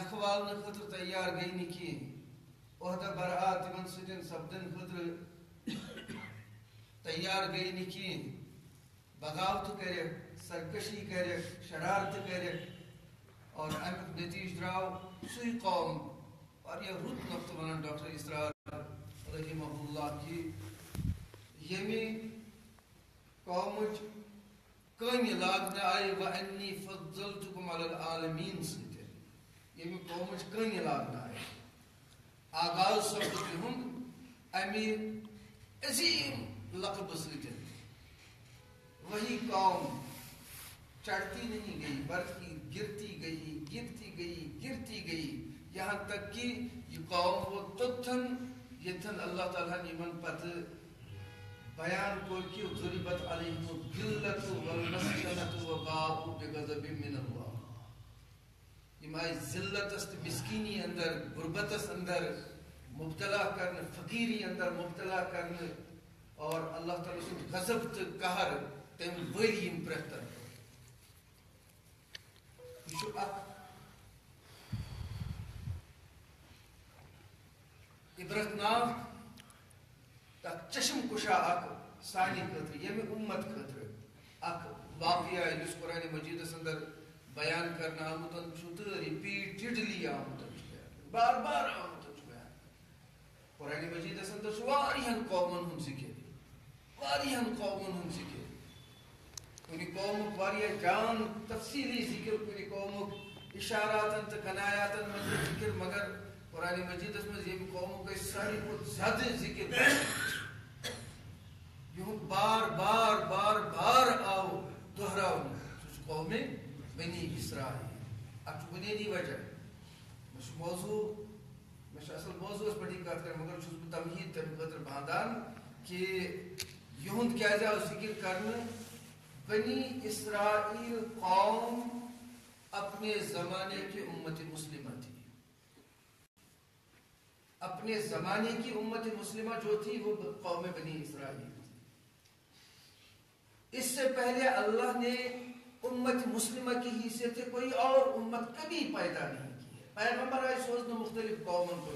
نخوال خطر تیار گئی نکی عہدہ برآت تمن سجن سبدن خطر تیار گئی نکی بغاوت کرے سرکشی کرے شرارت کرے اور امیک نتیج دراو سوی قوم اور یہ رت نقط ونان ڈاکٹر اسرار رحمہ اللہ کی یمی قومچ کن لاگن آئی وَأَنِّي فَضَّلْتُكُمْ عَلَى الْعَالَمِينَ سۭتۍ یمی قومچ کن لاگن آئی آغاز سبت ہند امی عظیم لقب سۭتۍ وہی قوم چڑھتی نہیں گئی بلکہ گرتی گئی گرتی گئی گرتی گئی یہاں تک کہ یہ قوم وہ تتھن یتھن اللہ تعالیٰ نے من پتہ بیان کو کہ ضربت علیہم الذلۃ والمسکنۃ وباءوا بغضب من اللہ یم آئی ذلت است مسکینی اندر غربتس اندر مبتلا کرنے فقیری اندر مبتلا کرنے اور اللہ تعالیٰ سے غضب تو قہر تم وری یم پرہتر یہ عبرتناک تک چشم کشا اک سانی خطر یمی امت خطر اک واقعہ جس قرآن مجید اندر بیان کرنا آمتن چھوٹ ریپیٹڈلی آمتن بار بار آمتن بیان قرآن مجید اندر واریہن قومن ہم ذکر واریہن قومن ہم ذکر کنی قوم واریہ جان تفصیلی ذکر کنی قوم اشاراتن تکنایاتن من ذکر مگر قرآن مجید میں یہ قوموں کا ساری کو زیادہ ذکر یہ بار بار بار بار آؤ دہراؤ اس قوم بنی اسرائیل اب بنیادی وجہ موضوع اصل موضوع اس بڑی بات کریں مگر چھوٹ تمہید تم قدر باندان کہ یہند کیا جاؤ ذکر کرنا بنی اسرائیل قوم اپنے زمانے کی امت مسلمہ تھی اپنے زمانے کی امت مسلمہ جو تھی وہ قوم بنی اسرائیل تھی اس سے پہلے اللہ نے امت مسلمہ کی حیثیت سے کوئی اور امت کبھی پیدا نہیں کی ہے پیغمبر آئے سوزن مختلف قوموں کو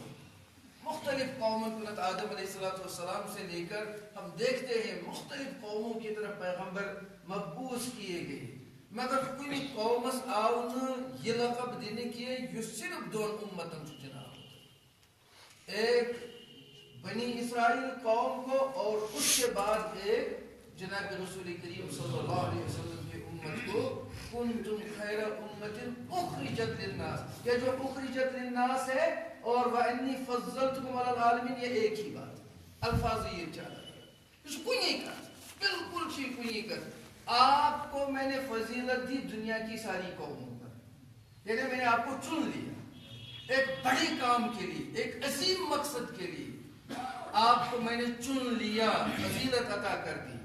آدم علیہ السلام سے لے کر ہم دیکھتے ہیں مختلف قوموں کی طرف پیغمبر مبعوث کیے گئے مگر کوئی قوم آؤن یہ لقب دینے کی ہے یہ صرف دون امتن سے جناب ایک بنی اسرائیل قوم کو اور اس کے بعد ایک جناب رسول کریم صلی اللہ علیہ وسلم کی امت کو کنتم خیر امت اخرجت للناس یہ جو اخرجت للناس ہے اور وَإِنِّي فَضَّلْتُكُمْ عَلَى الْعَالَمِينَ یہ ایک ہی بات الفاظ یہ چاہتا ہے اس کو نہیں کہا بالکل چیز کو نہیں کہا آپ کو میں نے فضیلت دی دنیا کی ساری قوموں پر یعنی میں نے آپ کو چن لیا ایک بڑی کام کے لیے ایک عظیم مقصد کے لیے آپ کو میں نے چن لیا فضیلت عطا کر دی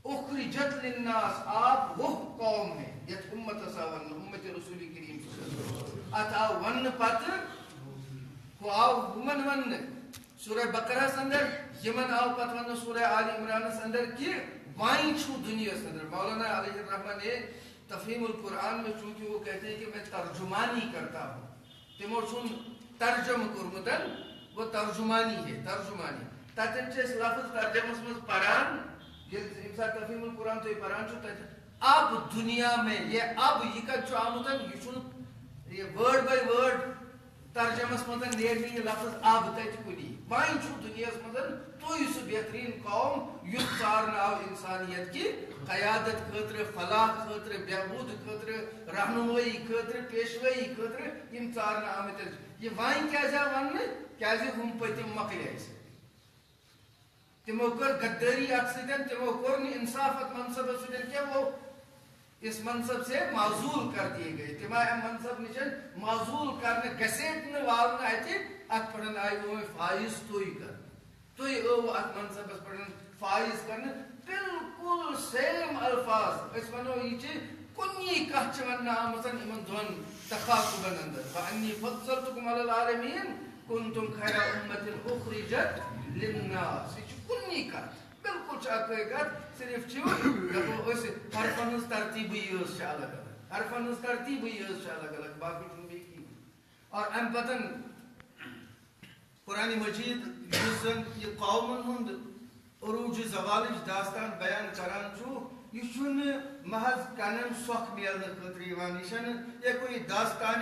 اخرجت للناس آپ وہ قوم ہے یہ امت اساون امت رسول کریم صلی اللہ علیہ وسلم اتا ون پت کو آو من ون سورہ بقرہ سندر یمن آو پت ون سورہ آل عمران سندر کی وائن چھو دنیا سندر مولانا علیہ الرحمن نے تفہیم القرآن میں چونکہ وہ کہتے ہیں کہ میں ترجمانی کرتا ہوں تمو چھون ترجم کرمتن وہ ترجمانی ہے ترجمانی تاتن چیز لفظ ترجم اس میں پران یہ تفہیم القرآن تو یہ پران چھو اب دنیا میں یہ اب یہ کا چھو آمتن یہ چھون یہ ورڈ بائی ورڈ ترجمہ اس مدن نیرنی یہ لفظ اب تیت کنی وائن چھو دنیا اس مدن تو اس بہترین قوم یت چارن آو انسانیت کی قیادت خطر فلاح خطر بہبود خطر رہنمائی خطر پیشوائی خطر یم چارن آمت یہ وائن کیا جا ون کیا جا ہم پتم مقلی ایسے تمو کر غداری اکسیدن تمو کر انصافت منصب سیدن کیا وہ اس منصب سے معزول کر دیے گئے تمہیں منصب نشن معزول کرنے گسیٹنے والنا ہے تھی اک پڑھن آئی وہ میں فائز توئی کر توئی او اک منصب اس پڑھن فائز کرنے بالکل سیم الفاظ اس منو یہ چی کنی کہچ وننا آمسن امن دون تخاقبن اندر فانی فضلتکم علی العالمین کنتم خیر امت اخرجت للناس کنی کہچ بالکل چاہتے ہیں صرف چھو جب اس حرفانس ترتیبی اس سے الگ الگ حرفانس ترتیبی اس سے الگ الگ باقی چون بھی کی اور ام پتن قرآن مجید یہ قومن ہند عروج زوالج داستان بیان کران چھو یہ محض کنن سوکھ میلنے خاطر یہ کوئی داستان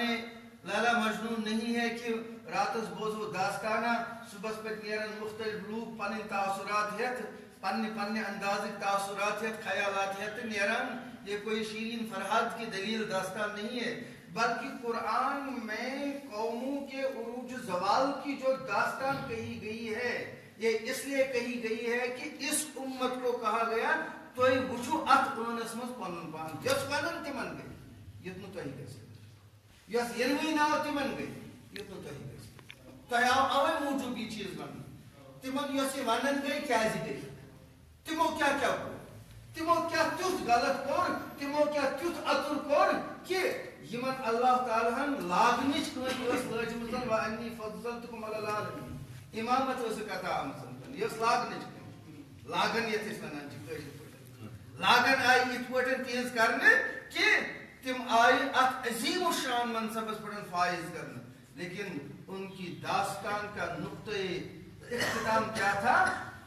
لالا مجنون نہیں ہے کہ راتس بوزو داستانہ صبح پہ نیرن مختلف لوگ پن تاثرات ہیت پن انداز تاثرات ہیت خیالات ہیت نیرن یہ کوئی شیرین فرحات کی دلیل داستان نہیں ہے بلکہ قرآن میں قوموں کے عروج زوال کی جو داستان کہی گئی ہے یہ اس لیے کہی گئی ہے کہ اس امت کو کہا گیا تو وچو ات قرآنس مز پن پان یس ون تمن گئی یتن تھی گھس یس ینوی ناو تمن گئی یتن تھی گھس تہ آو اوے موجود یہ چیز ون تمن یس یہ ونن گئی کیازِ گئی تمو کیا کور تمو کیا تیُتھ غلط کور تمو کیا تیُتھ اتر کور کہ یمن اللہ تعالیٰ ہن لاگنچ کٲنٛسہِ ٲس لٲجمٕژ وَأَنِّي فَضَّلْتُكُمْ عَلَى الْعَالَمِينَ امامت ٲس کتھا آمٕژ یہِ ٲس لاگنٕچ کٲم لاگن یتھ أسۍ وَنان چھِ کٲشِر پٲٹھۍ لاگن آیہِ یِتھ پٲٹھۍ تِہنٛز کرنہٕ کہ تم آیہِ اتھ عظیم الشان منصبس پٮ۪ٹھ فائز کرنہٕ لیکن ان کی داستان کا نقطۂ اختتام کیا تھا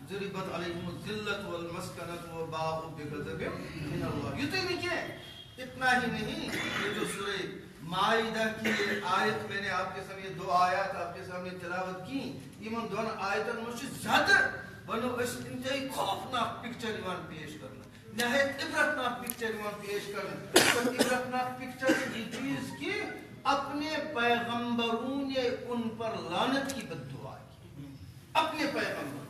ضربت علیہم الذلۃ والمسکنۃ وباءوا بغضب من اللہ یتُے نہٕ کینٛہہ اتنا ہی نہیں یہ جو سورہ مائدہ کی آیت میں نے آپ کے سامنے دو آیات آپ کے سامنے تلاوت کی ایمن دون آیتن مجھے زیادہ بنو اس انتہائی خوفناک پکچر ایمان پیش کرنا نہایت عبرتناک پکچر ایمان پیش کرنا عبرتناک پکچر یہ چیز کی اپنے پیغمبروں نے ان پر لعنت کی بد دعا کی اپنے پیغمبروں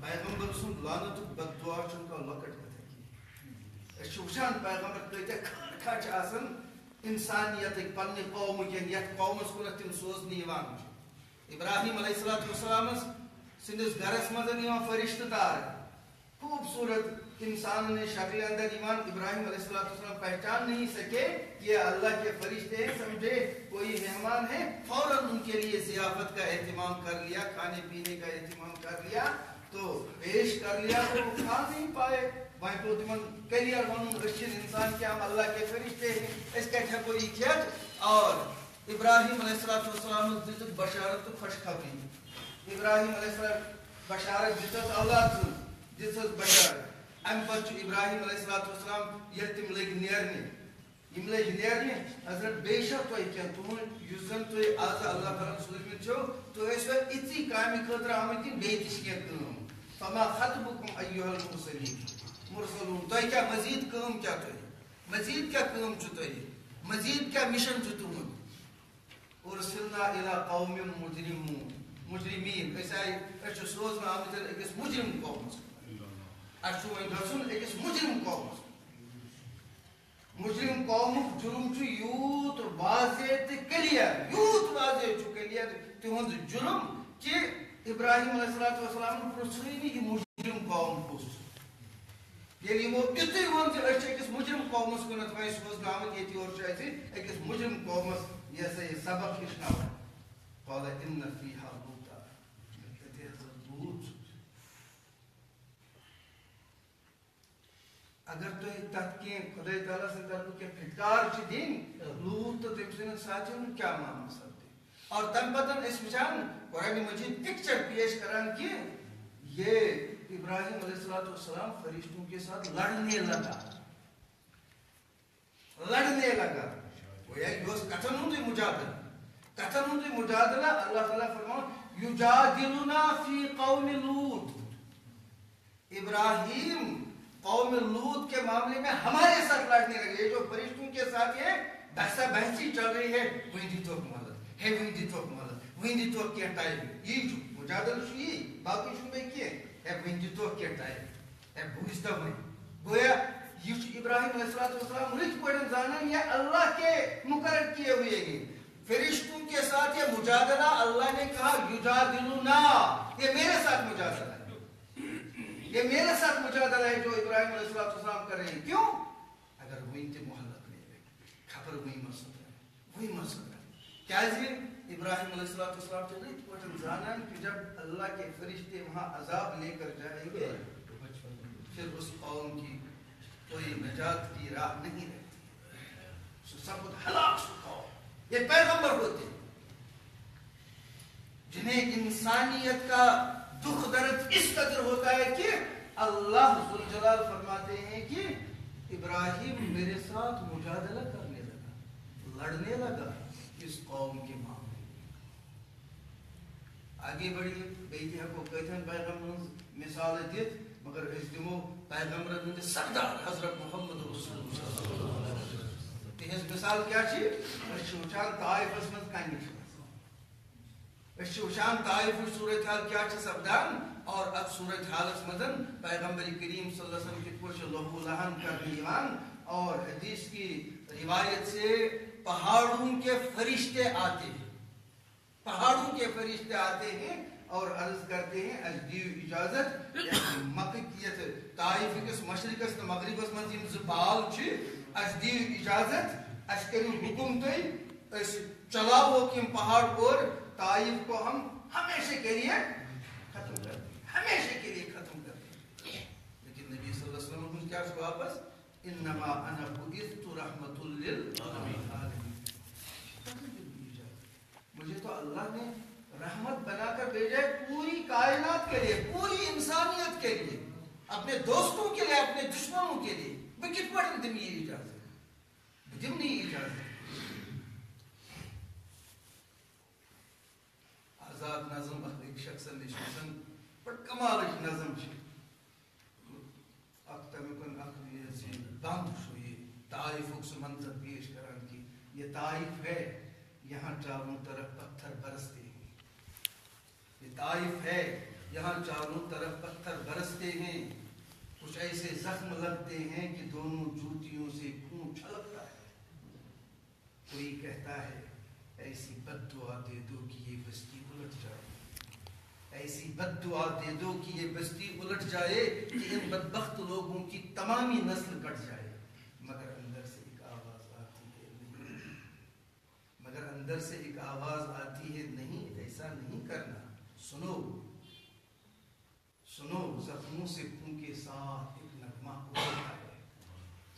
پیغمبر سن لعنت بد دعا چن کا لکٹ وچان پیغمبر کتیا کھچ آسان انسانیت پنہ قوم یت قومس کن تم سوزنہ ابراہیم علیہ السلام سندس گرس مز فرشتہ دار خوبصورت انسان نے شکل اندر ابراہیم علیہ السلام پہچان نہیں سکے یہ اللہ کے فرشتے ہیں سمجھے کوئی مہمان ہے فوراً ان کے لیے ضیافت کا اہتمام کر لیا کھانے پینے کا اہتمام کر لیا تو پیش کر لیا تو وہ کھا نہیں پائے وہیں تو تمن کلیئر ون رشین انسان کیا ہم اللہ کے فرشتے ہیں اس کا ٹھکو یہ کھیت اور ابراہیم علیہ السلام دت بشارت تو خوشخبری ابراہیم علیہ السلام بشارت دت اولاد دت بشارت ام پتہ ابراہیم علیہ السلام یل تم لگ نیرنے یم لگ نیرنے حضرت بے شک تو کیا تم یس زن تو آز اللہ تعالیٰ سوزمت چھو تو اس وقت اتنی کامی خاطر آمد بے تش کیا کام فما خطبکم ایھا المرسلین مرسلون تو کیا مزید کام کیا تو مزید کیا کام چھو تو مزید کیا مشن چھو تم ارسلنا الی قوم مجرمین ایسا سوزنا آمد اکس مجرم قوم اچھو گھن اکس مجرم قوم مجرم قوم جرم چھو یوت واضح تے کلیئر یوت واضح چھو کلیئر تہند جرم کہ ابراہیم علیہ السلام پرسوئی نہیں یہ مجرم قوم کس یعنی وہ اتنی ون سے اکس مجرم قومس کنت وہیں سوزنا آمد یہ اور چاہتے اکس مجرم قومس یہ سے سبق ہشنا قال ان فیہا لوطا اگر تو تحت کی خدا تعالیٰ سے طرف کے پھٹکار چی دین لوط تو تم سے ساتھیوں کیا معنی سکتے اور تم بدن اس وچان قرآن مجید پکچر پیش کران کی یہ ابراہیم علیہ السلام فرشتوں کے ساتھ لڑنے لگا وہ ایک دوست کتن ہوں دی مجادلہ اللہ تعالیٰ فرمان یجادلنا فی قوم لوط ابراہیم قوم لوط کے معاملے میں ہمارے ساتھ لڑنے لگے جو فرشتوں کے ساتھ یہ بحثہ بحثی چل رہی ہے وہی دی تو مدد ہے وہی دی تو کیا ٹائم یہ جو مجادل شو یہ باقی شو میں کیا ہے وہی دی تو کیا ٹائم ہے بوجھتا ہوئی گویا یہ ابراہیم علیہ السلام رچ پڑھن زانن یہ اللہ کے مقرر کیے ہوئے گی فرشتوں کے ساتھ یہ مجادلہ اللہ نے کہا یجادلنا یہ میرے ساتھ مجادلہ ہے یہ میرے ساتھ مجادلہ ہے جو ابراہیم علیہ السلام کر رہے ہیں کیوں اگر وہ انتے محلت نہیں رہے خبر وہی مقصد ہے کیا ابراہیم علیہ السلام چلے تو زانن کہ جب اللہ کے فرشتے وہاں عذاب لے کر جائیں گے پھر اس قوم کی کوئی نجات کی راہ نہیں رہتی سب ہلاک یہ پیغمبر ہوتے جنہیں انسانیت کا دکھ درد اس قدر ہوتا ہے کہ اللہ ذوالجلال فرماتے ہیں کہ ابراہیم میرے ساتھ مجادلہ کرنے لگا، لڑنے لگا اس قوم کے معاملے میں. آگے بڑھیے بیٹی کو کہتے ہیں پیغمبر مثال دیت مگر اس دمو پیغمبر ہند سردار حضرت محمد رسول اللہ تہذ مثال کیا چھ وچان طائفس من کنہ وچان طائف صورت حال کیا سپدان اور اب صورت حالت مدن پیغمبر کریم صلی اللہ علیہ وسلم کی پوچھ لہو لہن کرنے ایمان اور حدیث کی روایت سے پہاڑوں کے فرشتے آتے ہیں، پہاڑوں کے فرشتے آتے ہیں اور عرض کرتے ہیں اس دیو اجازت مکیت طائف کس مشرق اس مغربس من یم زبال چھ اس دیو اجازت اس کرو حکم تے اس چلاو کہ پہاڑ اور طائف کو ہم ہمیشہ کے لیے ختم کر دیں، ہمیشہ کے لیے ختم کر دیں. لیکن نبی صلی اللہ علیہ وسلم نے کیا کہا واپس انما انا بعثت رحمۃ للعالمین. مجھے تو اللہ نے رحمت بنا کر بھیجا ہے پوری کائنات کے لیے، پوری انسانیت کے لیے، اپنے دوستوں کے لیے، اپنے دشمنوں کے لیے. میں کت پڑھ دم یہ اجازت دم نہیں اجازت. آزاد نظم ایک شخص نشان پر کمال نظم چھ اختم کن اخوی سے بند شوئی طائف سے منظر پیش کران کی یہ طائف ہے، یہاں چاروں طرف پتھر برستے ہیں. یہ طائف ہے، یہاں چاروں طرف پتھر برستے ہیں. کچھ ایسے زخم لگتے ہیں کہ دونوں جوتیوں سے خون چھلکتا ہے. کوئی کہتا ہے ایسی بد دعا دے دو کہ یہ بستی الٹ جائے، ایسی بد دعا دے دو کہ یہ بستی الٹ جائے کہ ان بدبخت لوگوں کی تمامی نسل کٹ جائے. مگر اندر سے ایک آواز آتی ہے، مگر اندر سے ایک آواز آتی ہے نہیں، ایسا نہیں کرنا. سنو سنو زخموں سے خون کے ساتھ ایک نغمہ اگلتا ہے.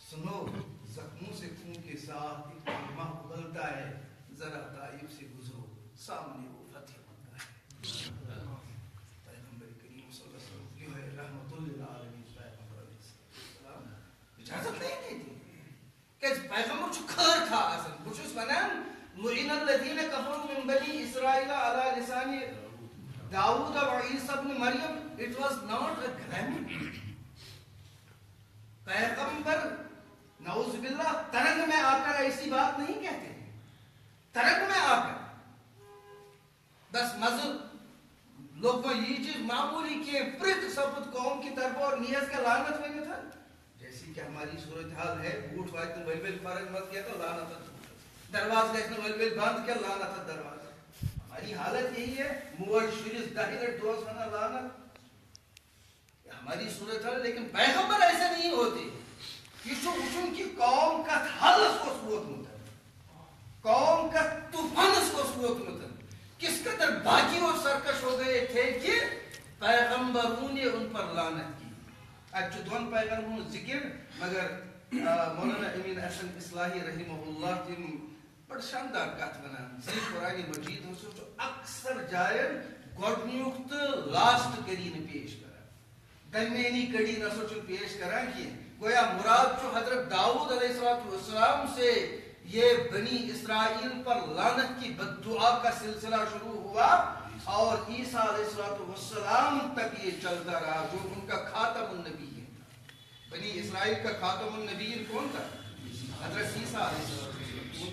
سنو زخموں سے خون کے ساتھ ایک نغمہ اگلتا ہے. ذرا طائف سے گزرو، سامنے وہ فتح بنتا ہے. پیغمبر کریم صلی اللہ علیہ وسلم جو ہے رحمت للعالمین پیغمبر علیہ السلام اجازت نہیں دیتی کہ پیغمبر چھ کھر کھا آسن بچوس ونان لعن الذین کفروا من بنی اسرائیل علی لسان داؤد و عیسی ابن مریم. It was not a grammar. پیغمبر نعوذ باللہ ترنگ میں آ کر ایسی بات نہیں کہتے ہیں. ترنگ میں آ کر بس مزل لوگوں یہ چیز معمولی کہ پرت سبت قوم کی طرف اور نیت کا لعنت ہونے تھا. جیسی کہ ہماری صورتحال ہے، بوٹ وائد نے ولول فرق مت کیا تو لعنت تھا، دروازہ دیکھنے ولول بند کیا لعنت تھا دروازہ. ہماری حالت یہی ہے، موڑ شریف دہلت دوست ہونا لعنت ہماری صورت ہے. لیکن پیغمبر ایسے نہیں ہوتے. یہ ان کی قوم کا حالت کو سوت متن، قوم کا طوفان اس کو سوت متن کس قدر باقی اور سرکش ہو گئے تھے کہ پیغمبروں نے ان پر لعنت کی. اچھا دون پیغمبروں ذکر مگر مولانا امین احسن اصلاحی رحمہ اللہ تم بڑا شاندار کات ونان صحیح قرآن مجید ہو سو اکثر جائن گوڈنیوک لاسٹ کرین پیش کرا درمیانی کڑی نہ سوچو پیش کرا کہ گویا مراد جو حضرت داؤد علیہ السلام سے یہ بنی اسرائیل پر لعنت کی بد دعا کا سلسلہ شروع ہوا اور عیسیٰ علیہ السلام تک یہ چلتا رہا جو ان کا خاتم النبی ہے. بنی اسرائیل کا خاتم النبی کون تھا؟ حضرت عیسیٰ علیہ السلام.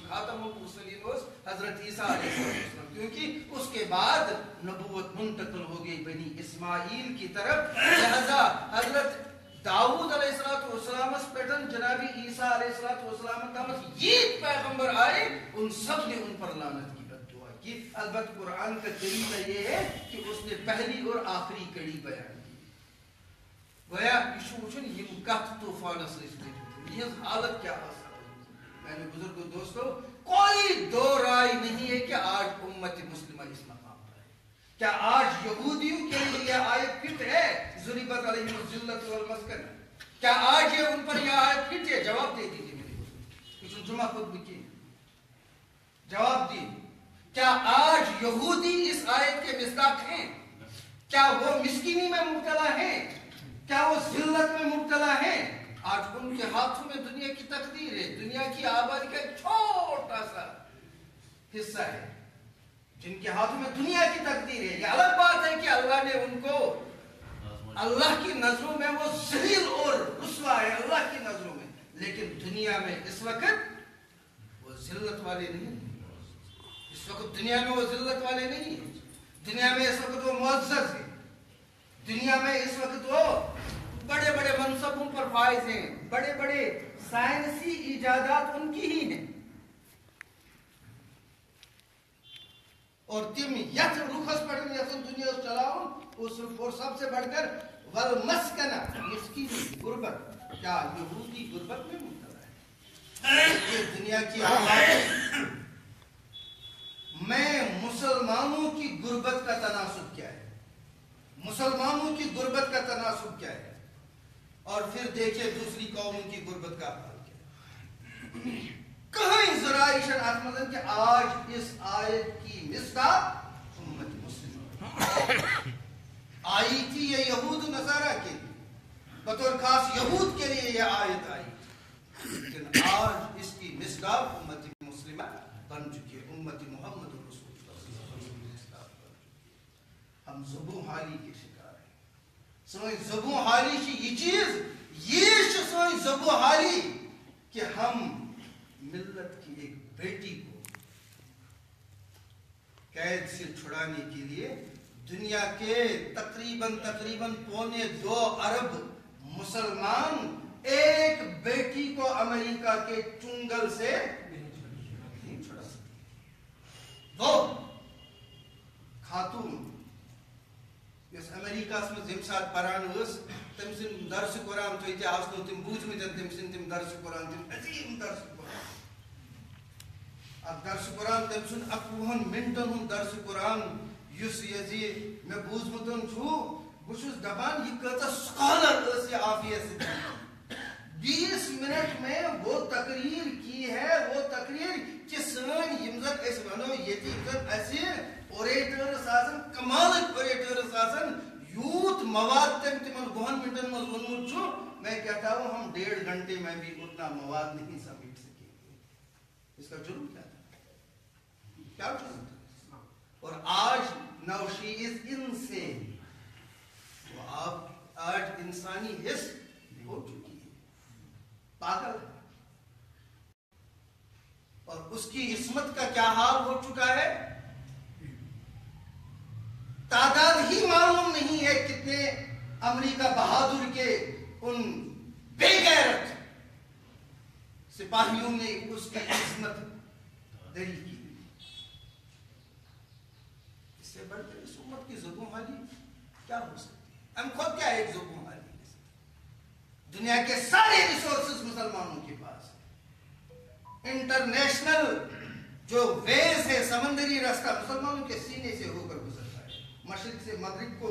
خاتم المرسلین حضرت عیسیٰ علیہ السلام، کیونکہ اس کے بعد نبوت منتقل ہو گئی بنی اسماعیل کی طرف. لہذا حضرت داؤد علیہ السلام اس پیٹن جنابی عیسیٰ علیہ السلام تامت یہ پیغمبر آئے ان سب نے ان پر لعنت کی بد دعا کی. البتہ قرآن کا طریقہ یہ ہے کہ اس نے پہلی اور آخری کڑی بیان کی. گویا یہ یہ کت طوفان یہ حالت کیا آسان. میں نے بزرگوں دوستوں کوئی دو رائے نہیں ہے کہ آج امت مسلمہ اس مقام پر ہے. کیا آج یہودیوں کے لیے آیت فٹ ہے ضربت علیہم الذلۃ والمسکنہ؟ کیا آج یہ ان پر یہ آیت فٹ ہے؟ جواب دے دیجیے میرے بزرگ. کچھ جمعہ خود بکی جواب دی. کیا آج یہودی اس آیت کے مصداق ہیں؟ کیا وہ مسکینی میں مبتلا ہیں؟ کیا وہ ذلت میں مبتلا ہیں؟ آج ان کے ہاتھوں میں دنیا کی تقدیر ہے، دنیا کی آبادی کا ایک چھوٹا سا حصہ ہے جن کے ہاتھوں میں دنیا کی تقدیر ہے. یہ الگ بات ہے کہ اللہ نے ان کو اللہ کی نظروں میں وہ ذلیل اور رسوا ہے اللہ کی نظروں میں، لیکن دنیا میں اس وقت وہ ذلت والے نہیں ہیں. اس وقت دنیا میں وہ ذلت والے نہیں ہیں. دنیا میں اس وقت وہ معزز ہیں. دنیا میں اس وقت وہ بڑے بڑے منصبوں پر فائز ہیں. بڑے بڑے سائنسی ایجادات ان کی ہی ہیں. اور تم یت رخص پر یتن دنیا چلاؤ اور سب سے بڑھ کر والمسکنہ مسکین غربت. کیا یہودی غربت میں مبتلا ہے؟ یہ دنیا کی آبادی میں مسلمانوں کی غربت کا تناسب کیا ہے؟ مسلمانوں کی غربت کا تناسب کیا ہے؟ اور پھر دیکھیں دوسری قوموں کی غربت کا حال کیا ہے. کہیں ذرائشن آتمدن کہ آج اس آیت کی مصداق امت مسلم آئی تھی. یہ یہود نصارہ کے لیے بطور خاص یہود کے لیے یہ آیت آئی، لیکن آج اس کی مصداق امت مسلمہ بن چکی ہے. امت محمد رسول اللہ. ہم زبوں حالی کے شکار ہیں. سوئی زبوں حالی کی یہ چیز یہ سوئی زبوں حالی کہ ہم ملت کی ایک بیٹی کو قید سے چھڑانے کے لیے دنیا کے تقریباً 2.25 ارب مسلمان ایک بیٹی کو امریکہ کے چنگل سے نہیں چھڑا سکتے. وہ خاتون اس امریکہ میں زمسات پران اس تم سن درس قرآن تو اتیا آسنو تم بوجھ میں تم سن تم درس قرآن تم عظیم درس قرآن اب درس قرآن تم سن اکوہن منٹن ہن درس قرآن یس یزی میں بوجھ متن چھو بشوز دبان یہ کہتا سکالر اس یہ آفیہ سے 20 منٹ میں وہ تقریر کی ہے. وہ تقریر کہ سن یمزت اس ونو یتی ایسے اوریٹر سازن کمالک اوریٹر سازن یوت مواد تمن 2 منٹن میں ونمت چھو. میں کہتا ہوں ہم 1.5 گھنٹے میں بھی اتنا مواد نہیں سمیٹ سکیں گے. اس کا جرم کیا تھا؟ کیا جرم تھا؟ اور آج نو شی از انسین. وہ آج انسانی حس ہو چکی ہے، پاگل ہے. اور اس کی عصمت کا کیا حال ہو چکا ہے تعداد ہی معلوم نہیں ہے. کتنے امریکہ بہادر کے ان بے غیرت سپاہیوں نے اس کی عصمت دری کی. اس سے بڑھ کر اس امت کی زبوں حالی کیا ہو سکتی ہے؟ ہم خود کیا ایک زبوں حالی دنیا کے سارے ریسورسز مسلمانوں کے پاس ہے. انٹرنیشنل جو ویز ہے سمندری راستہ مسلمانوں کے سینے سے ہو کر گزرتا ہے. مشرق سے مغرب کو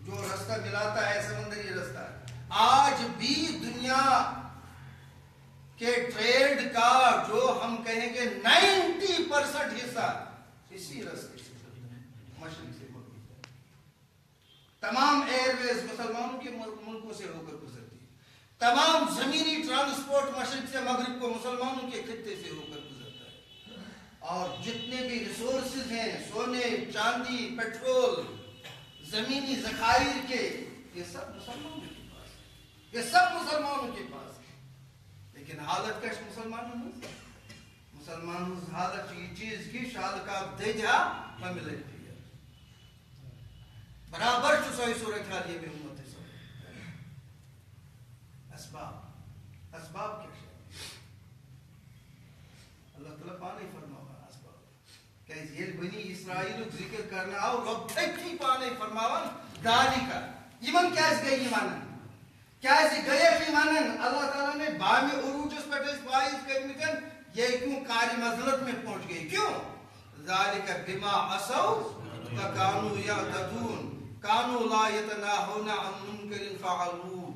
جو راستہ ملاتا ہے سمندری راستہ. آج بھی دنیا کے ٹریڈ کا جو ہم کہیں گے 90% حصہ اسی راستے سے مشرق سے مغرب. تمام ایئر ویز مسلمانوں کے ملکوں سے ہو کر گزرتی ہے. تمام زمینی ٹرانسپورٹ مشرق سے مغرب کو مسلمانوں کے خطے سے ہو کر گزرتا ہے. اور جتنے بھی ریسورسز ہیں سونے چاندی پیٹرول زمینی ذخائر کے یہ سب مسلمانوں کے پاس ہے. یہ سب مسلمانوں کے پاس ہے. لیکن حالت کش مسلمانوں میں مسلمانوں حالت یہ چیز کی شال کا دے جا ملے برابر چسوئی صورت حال یہ بھی امت ہے. اسباب کیا ہے؟ اللہ تعالیٰ پانے فرماوا اسباب کہ یہ بنی اسرائیل ذکر کرنا آو رب تکی پانے فرماوا دالی کا ایمان کیس گئی ایمانن کیسے گئے ایمانن. اللہ تعالیٰ نے بامی عروج اس پر اس باعث کرمکن یہ کیوں کاری مظلت میں پہنچ گئی. کیوں؟ ذالک بما عصوا وکانوا یعتدون کانوا لا یتناہون عن منکر فعلوه.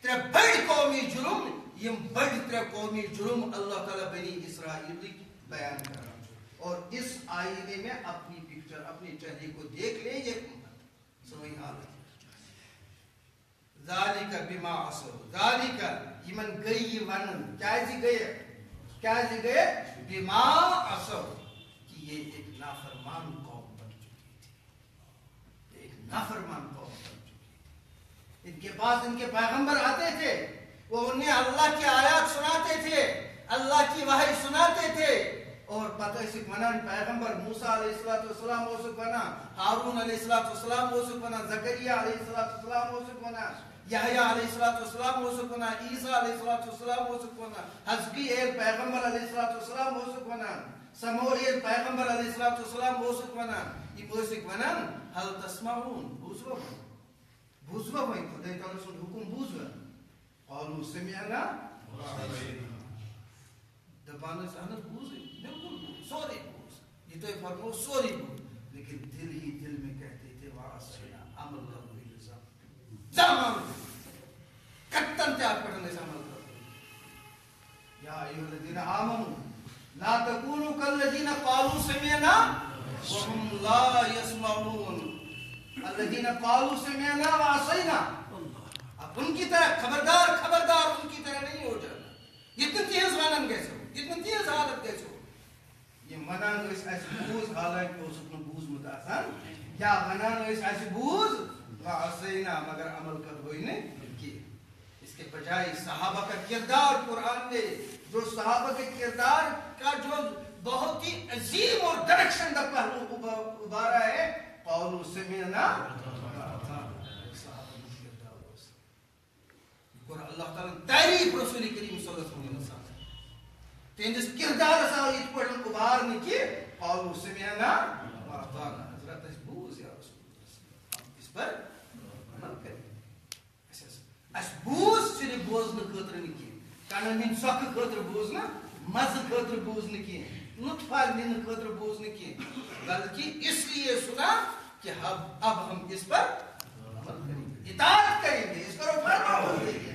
ترے بڑی قومی جرم یم بڑ ترے قومی جرم اللہ تعالیٰ بنی اسرائیل بیان کر رہا ہے اور اس آئینے میں اپنی پکچر اپنے چہرے کو دیکھ لیں یہ امت سوئی حالت ذالک بما عصوا ذالک یمن گئی ون کیا گئے بما عصوا کہ یہ ایک نافرمان قوم بن چکی تھی ایک نافرمان قوم بن چکی تھی ان کے پاس ان کے پیغمبر آتے تھے وہ انہیں اللہ کی آیات سناتے تھے اللہ کی وحی سناتے تھے اور پتہ سے ونان پیغمبر موسیٰ علیہ السلام ہو سکنا ہارون علیہ السلام ہو سکنا زکریا علیہ السلام ہو سکنا یحییٰ علیہ السلام ہو سکنا عیسیٰ علیہ السلام ہو سکنا حزقیل پیغمبر علیہ السلام ہو سکنا سموئیل پیغمبر علیہ السلام ہو سکنا یہ ہو سکنا حل تسمعون بوزوا ہوئی خدای تعالیٰ سن حکم بوزوا قالوا سمعنا دبان احمد بوزے بالکل سوری بوز یہ تو فرمو سوری بوز لیکن دل ہی دل میں کہتے تھے وعصینا عمل کر ہوئی نظام زمان کتن تیار کرنے سے عمل کر ہوئی یا ایوہ الذین آمنوا لا تکونوا کالذین قالوا سمعنا وهم لا يسمعون الذین قالوا سمعنا وعصینا اب ان کی طرح خبردار ان کی طرح نہیں ہو جانا اتنا تیز مانن کیسے ہو اتنا تیز حالت کیسے ہو یہ منان اس بوز حالانکہ ہو سکنا بوز متاثر یا منان اس بوز وعصینا مگر عمل کر ہوئی نے کی اس کے بجائے صحابہ کا کردار قرآن نے جو صحابہ کے کردار کا جو بہت ہی عظیم اور ڈائریکشن کا پہلو ابھارا ہے قولوا سمعنا اللہ تعالیٰ تعریف رسول کریم صلی اللہ علیہ وسلم تینجس کردار ساویت پڑھن ابھارنے کی قولوا سمعنا واطعنا حضرت اس بوز یا رسول اللہ اس پر عمل کریں اس بوز صرف بوزن خطر نکی کانا من سخ خطر بوزنا مز خطر بوزن کی لطفہ من خطر بوزن کی بلکہ اس لیے سنا کہ اب ہم اس پر عمل کریں گے اطاعت کریں گے اس پر فرما بولیں گے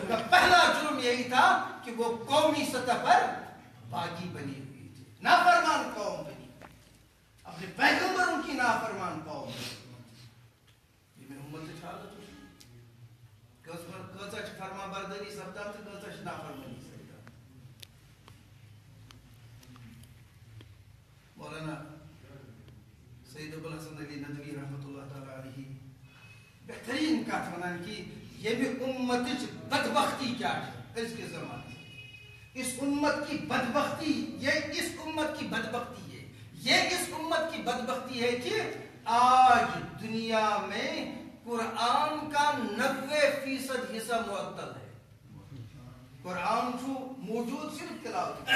کا پہلا جرم یہی تھا کہ وہ قومی سطح پر باغی بنی ہوئی تھی نافرمان قوم بنی اپنے پیغمبروں کی نافرمان قوم بنی یہ میں امت حالت ہوئی کسا فرما برداری سبدا تو کسا نافرمانی سبدا مولانا سید ابوالحسن علی ندوی رحمت اللہ تعالی علیہ بہترین کہت ونان کی یہ بھی امت بدبختی کیا ہے اس کے زمانے اس امت کی بدبختی یہ اس امت کی بدبختی ہے یہ اس امت کی بدبختی ہے کہ آج دنیا میں قرآن کا 90% حصہ معطل ہے قرآن جو موجود صرف تلاوت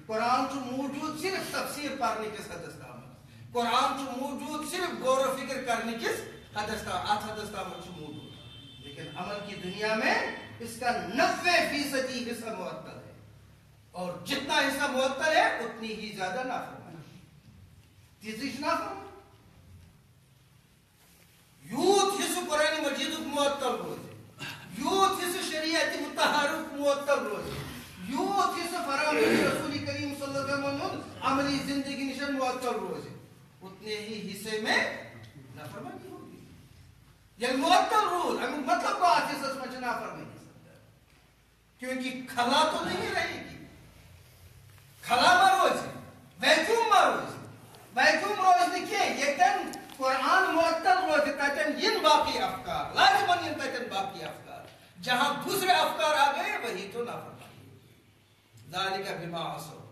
قرآن جو موجود صرف تفسیر پڑھنے کے حدث قرآن جو موجود صرف غور و فکر کرنے کے حدث موجود لیکن عمل کی دنیا میں اس کا 90% حصہ معطل ہے اور جتنا حصہ معطل ہے اتنی ہی زیادہ نافرمانی تیسری نافرمانی یوت حصہ قرآن مجید معطل روز یوت حصہ شریعت متحرک معطل روز یوت حصہ فرامین رسول کریم صلی اللہ علیہ وسلم عملی زندگی نشان معطل روز اتنے ہی حصے میں نافرمانی ہوگی یعنی معطل روز مطلب بات ہے سچ میں نافرمانی کیونکہ کھلا تو نہیں رہے گی کھلا مروز ویکیوم روز دیکھئے یہ تن قرآن معطل روز تاکن ین باقی افکار لازمن ین تاکن باقی افکار جہاں دوسرے افکار آ گئے وہی تو نافرمانی ہوگی ذالک بما عصوا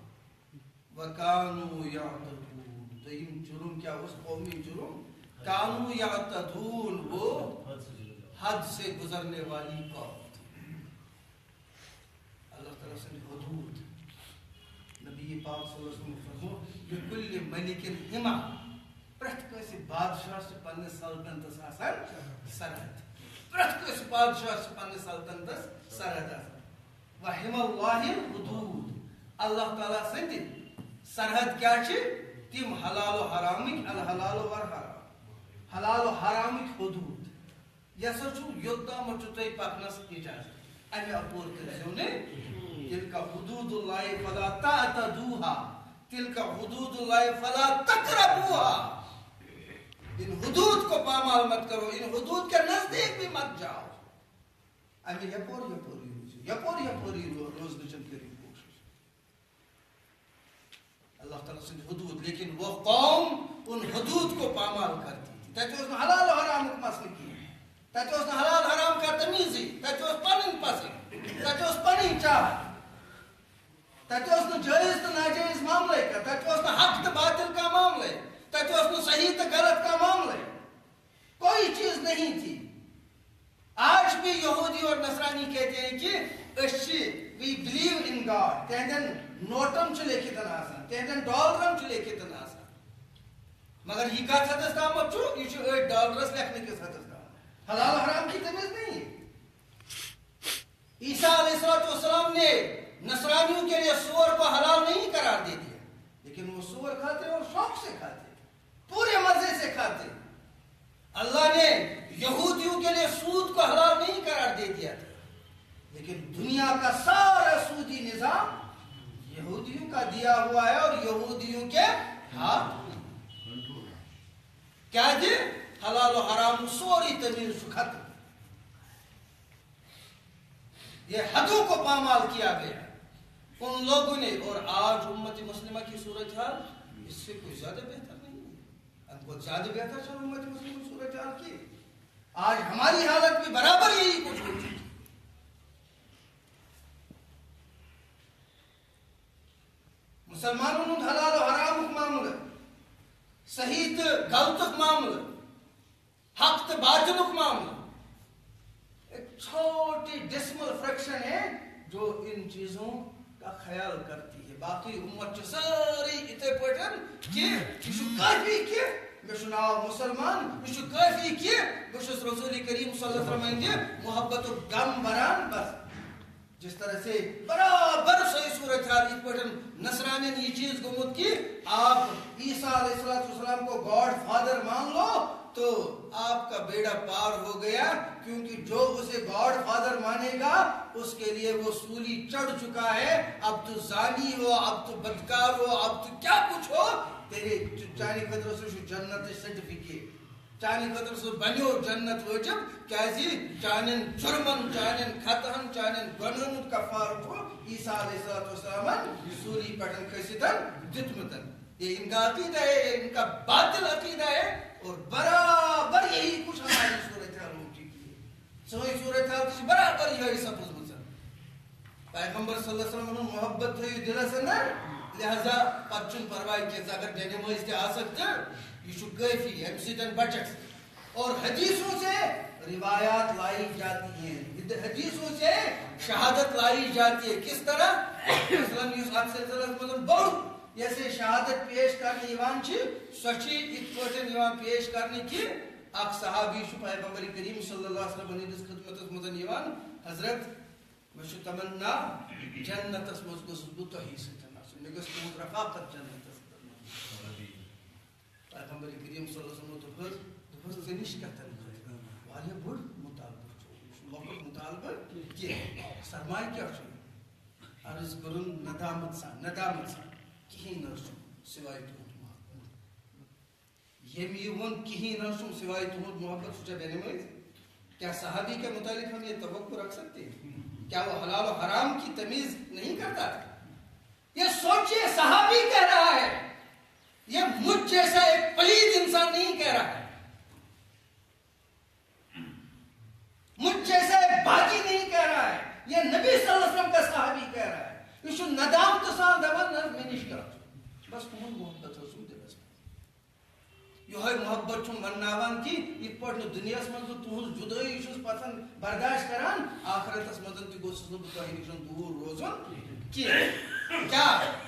وکانوا یعتدون دویم جرم کیا اس قومی جرم کانوا یعتدون وہ حد سے گزرنے والی قوم اللہ تعالیٰ سے حدود نبی پاک صلی اللہ علیہ وسلم فرمو لکل ملک ہما پرت کسی بادشاہ سے پننے سلطنت آسان سرحد پرت کسی بادشاہ سے پننے سلطنت سرحد آسان وحم اللہ الحدود اللہ تعالیٰ سے سرحد کیا چھے تیم حلال و حرامک الحلال و حرام حلال و حرامک حدود یہ سچو یوتا مچوتے پکنس اجازت أمي أقول تلزوني تلك حدود الله فلا تعتدوها تلك حدود الله فلا تقربوها ان حدود کو پامال مت کرو ان حدود کے نزدیک بھی مت جاؤ أمي يپوری روز نشن کری کوشش اللہ تعالیٰ سے حدود لیکن وہ قوم ان حدود کو پامال کرتی تھی تاکہ اس نے حلال و حرام کو مسئلہ کی تاکہ اس نے حلال حرام کا تمیزی تاکہ اس پنن پسند تاکہ اس پنن چاہ تاکہ اس نے جائز تو ناجائز معاملے کا تاکہ اس نے حق تو باطل کا معاملے تاکہ اس نے صحیح تو غلط کا معاملے کوئی چیز نہیں تھی آج بھی یہودی اور نصرانی کہتے ہیں کہ we believe in God تہندن نوٹم چھ لیکھتن آسان تہندن ڈالرم چھ لیکھتن آسان مگر یہ کہا حدث کامت چھو یہ چھو $8 لکھنے کے حدث کامت حلال حرام کی تمیز نہیں ہے عیسیٰ علیہ السلام نے نصرانیوں کے لیے سور کو حلال نہیں قرار دے دیا لیکن وہ سور کھاتے اور شوق سے کھاتے پورے مزے سے کھاتے اللہ نے یہودیوں کے لیے سود کو حلال نہیں قرار دے دیا تھا لیکن دنیا کا سارا سودی نظام یہودیوں کا دیا ہوا ہے اور یہودیوں کے ہاتھ کیا جی حلال و حرام سوری تمیز ختم یہ حدوں کو پامال کیا گیا ان لوگوں نے اور آج امت مسلمہ کی صورتحال اس سے کوئی زیادہ بہتر نہیں ہے بہت زیادہ بہتر چل امت مسلمہ کی صورتحال کی آج ہماری حالت بھی برابر یہی کچھ ہوتی ہے مسلمانوں نے حلال و حرام معاملہ صحیح تو غلط معاملہ حق تو باطل معاملہ ایک چھوٹی ڈیسمل فریکشن ہے جو ان چیزوں کا خیال کرتی ہے باقی امت ساری اتنے پٹن کہ کافی کہ میں سناؤ مسلمان میں کافی کہ میں رسول کریم صلی اللہ علیہ وسلم محبت و غم بران بس جس طرح سے برابر صحیح صورتحال اس پر نصرانین یہ چیز گمت کی آپ عیسیٰ علیہ السلام کو گاڈ فادر مان لو تو آپ کا بیڑا پار ہو گیا کیونکہ جو اسے گاڈ فادر مانے گا اس کے لیے وہ سولی چڑھ چکا ہے اب تو زانی ہو اب تو بدکار ہو اب تو کیا کچھ ہو تیرے چانی قدر سے جنت سرٹیفکیٹ چانی قدر سے بنیو جنت وجب کیسی چانن جرمن چانن خطہن چانن گنن کفار کو عیسیٰ علیہ السلام سولی پٹن کھسیتن دتمتن یہ ان کا عقیدہ ہے ان کا باطل عقیدہ ہے اور برابر یہی کچھ ہماری صورتحال ہو چکی ہے صحیح صورتحال کچھ برابر یہی سپوز مسلم پیغمبر صلی اللہ علیہ وسلم محبت ہوئی دل سے نا لہذا پچن پروائی کے اگر جنمائز کے آ سکتے یہ شو کافی ہے مسیدن بچک اور حدیثوں سے روایات لائی جاتی ہیں حدیثوں سے شہادت لائی جاتی ہے کس طرح مثلا یہ اکثر بہت جیسے شہادت پیش کرنے ایوان چھ سوچی اتپوٹن ایوان پیش کرنے کی اک صحابی شو پیغمبر کریم صلی اللہ علیہ وسلم نے خدمت مدن ایوان حضرت مشو تمنا جنت اسمز گزبوت ہی ستنا نگس تمہت رفاقت جنت پیغمبر کریم صلی اللہ علیہ وسلم تو زنیش کہتا ہے والیہ بڑھ مطالبہ وقت مطالبہ کیا سرمائی کیا چھوئی عرض کرن ندامت سان کہیں نرسم سوائے تہد محبت یہ میون کہیں نرسم سوائے تہد محبت سوچا بینے میں کیا صحابی کے متعلق ہم یہ توقع رکھ سکتے ہیں کیا وہ حلال و حرام کی تمیز نہیں کرتا تھا یہ سوچے صحابی کہہ رہا ہے یہ مجھ جیسا ایک پلید انسان نہیں کہہ رہا ہے مجھ جیسا ایک باقی نہیں کہہ رہا ہے یہ نبی صلی اللہ علیہ وسلم کا صحابی کہہ رہا ہے یہ شو ندام تسان دبن میں نشکر بس تمہن محبت رسول دے بس یہ ہے محبت چھو منناوان کی یہ پڑھنے دنیا اس منظر تمہن جدائی شوز پسند برداشت کران آخرت اس منظر تی گوشت بتاہی نشن دور روزن کیا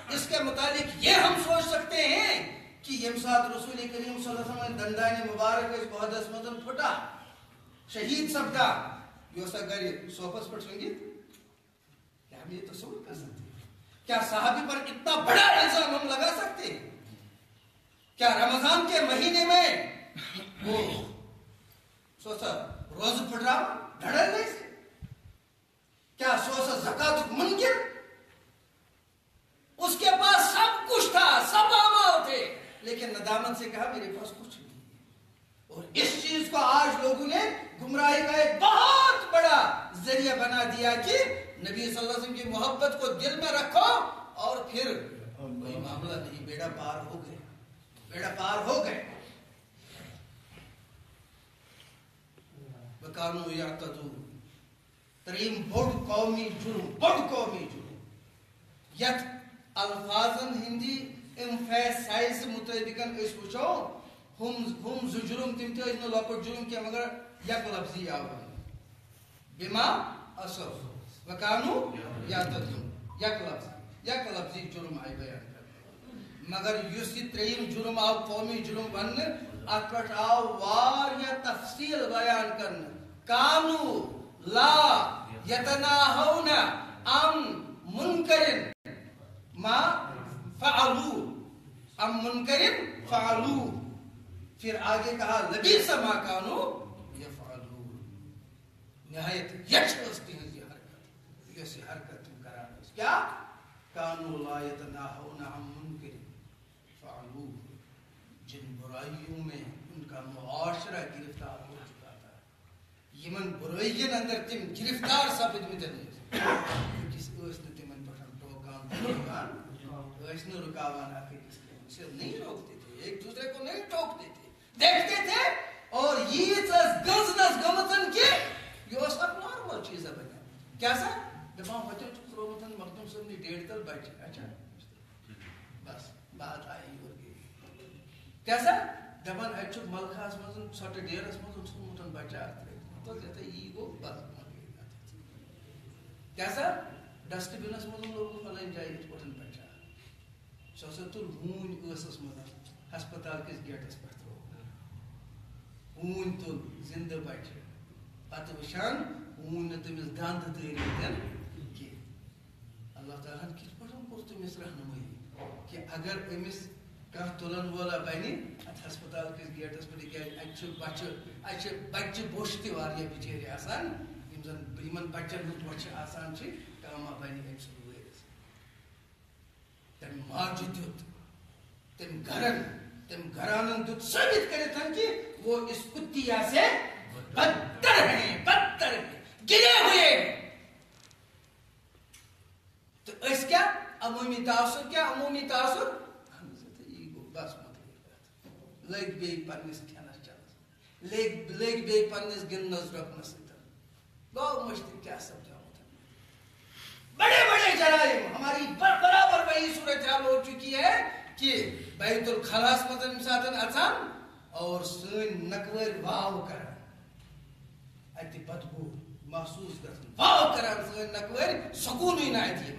اس کے متعلق یہ ہم سوچ سکتے ہیں کہ یہ ساتھ رسول کریم صلی اللہ علیہ وسلم دندان مبارک اس کو حدث مدن پھٹا شہید سبدا یہ اس اگر صحبت پڑھ سنگی کیا ہم یہ تصور کر سکتے ہیں کیا صحابی پر اتنا بڑا الزام ہم لگا سکتے ہیں کیا رمضان کے مہینے میں وہ سوچا روز پھٹ رہا دھڑل نہیں سے کیا سوسا زکات منکر؟ اس کے پاس سب کچھ تھا، سب اعمال تھے، لیکن ندامت سے کہا میرے پاس کچھ نہیں. اور اس چیز کو آج لوگوں نے گمراہی کا ایک بہت بڑا ذریعہ بنا دیا کہ نبی صلی اللہ علیہ وسلم کی محبت کو دل میں رکھو اور پھر کوئی معاملہ نہیں، بیڑا پار ہو گئے، بیڑا پار ہو گئے. وَكَانُوا يَعْتَدُونَ. تریم بڑ قومی جرم یت الفاظن ہندی امفیسائز مطابقاً اس وچھو ہم زو جرم تم تھی اس نے لوکٹ جرم کیا مگر یک لفظی آوان بما اصف وکانو یعتدون یک لفظی جرم آئی بیان کر مگر یوسی تریم جرم آو قومی جرم ون اکٹ آو وار یا تفصیل بیان کرنا کانو لا یتناہون ام منکرن ما فعلو ام منکرن فعلو. پھر آگے کہا لبیس ما کانو یفعلون. نہایت یچھوستی ہے یہ حرکت، یہ سی حرکت تم کرانا کیا کانو لا یتناہون عن منکر فعلو. جن برائیوں میں ان کا معاشرہ گرفتار ہو چکا تھا، یمن برائین اندر تم گرفتار ثابت میں تھے، کس اس نے تمن پٹھن ٹوکان اس نے رکاوانا کہ اسے نہیں روکتے تھے، ایک دوسرے کو نہیں ٹوکتے تھے، دیکھتے تھے. اور یہ گزنس گمتن کی یہ اس اب نارمل چیز ہے بنا کیا سا دپان بچے ترومتن مخدوم صاحب نے 1.5 تل بچے اچھا بس بات آئی اور گئی کیا سا دپان اچھو ملکاس مزن سٹ ڈیرس مزن سمتن بچہ تو کہتا ہے یہ گو بس کیا سا ڈسٹ بینس مزن لوگوں فلائن جائے پٹن بچہ سوسا تل ہون اسس مزن ہسپتال کس گیٹس پر ہون تل زندہ بچہ پتہ وشان ہون تمس دند ترین کی اللہ تعالیٰ کت پہ کور تمس رہنمائی کہ اگر امس کھانا تلن والا بنی ات ہسپتال کس گیٹس پہ بچہ بچہ بوش تہ بچر آسان زن بچن ہند وچھ آسان کما بنی ام سن ورس تم ماجہ دیت تم گھرانن دیت ثابت کرتن کہ وہ اس کتیا سے بدتر ہیں گرے ہوئے. تو اس کیا عمومی تاثر بس لگ بی پنس کھینس چنس لگ بی پنس گندنس رکنس گو مشتق کیا سمجھاؤں بڑے بڑے جرائم ہماری برابر وہی صورتحال ہو چکی ہے کہ بیت الخلاء مزن ساتن اچان اور سن نکور واو کران اتہ بدبو محسوس گژھان واو کران سن نکور سکون ہی نہ اتہ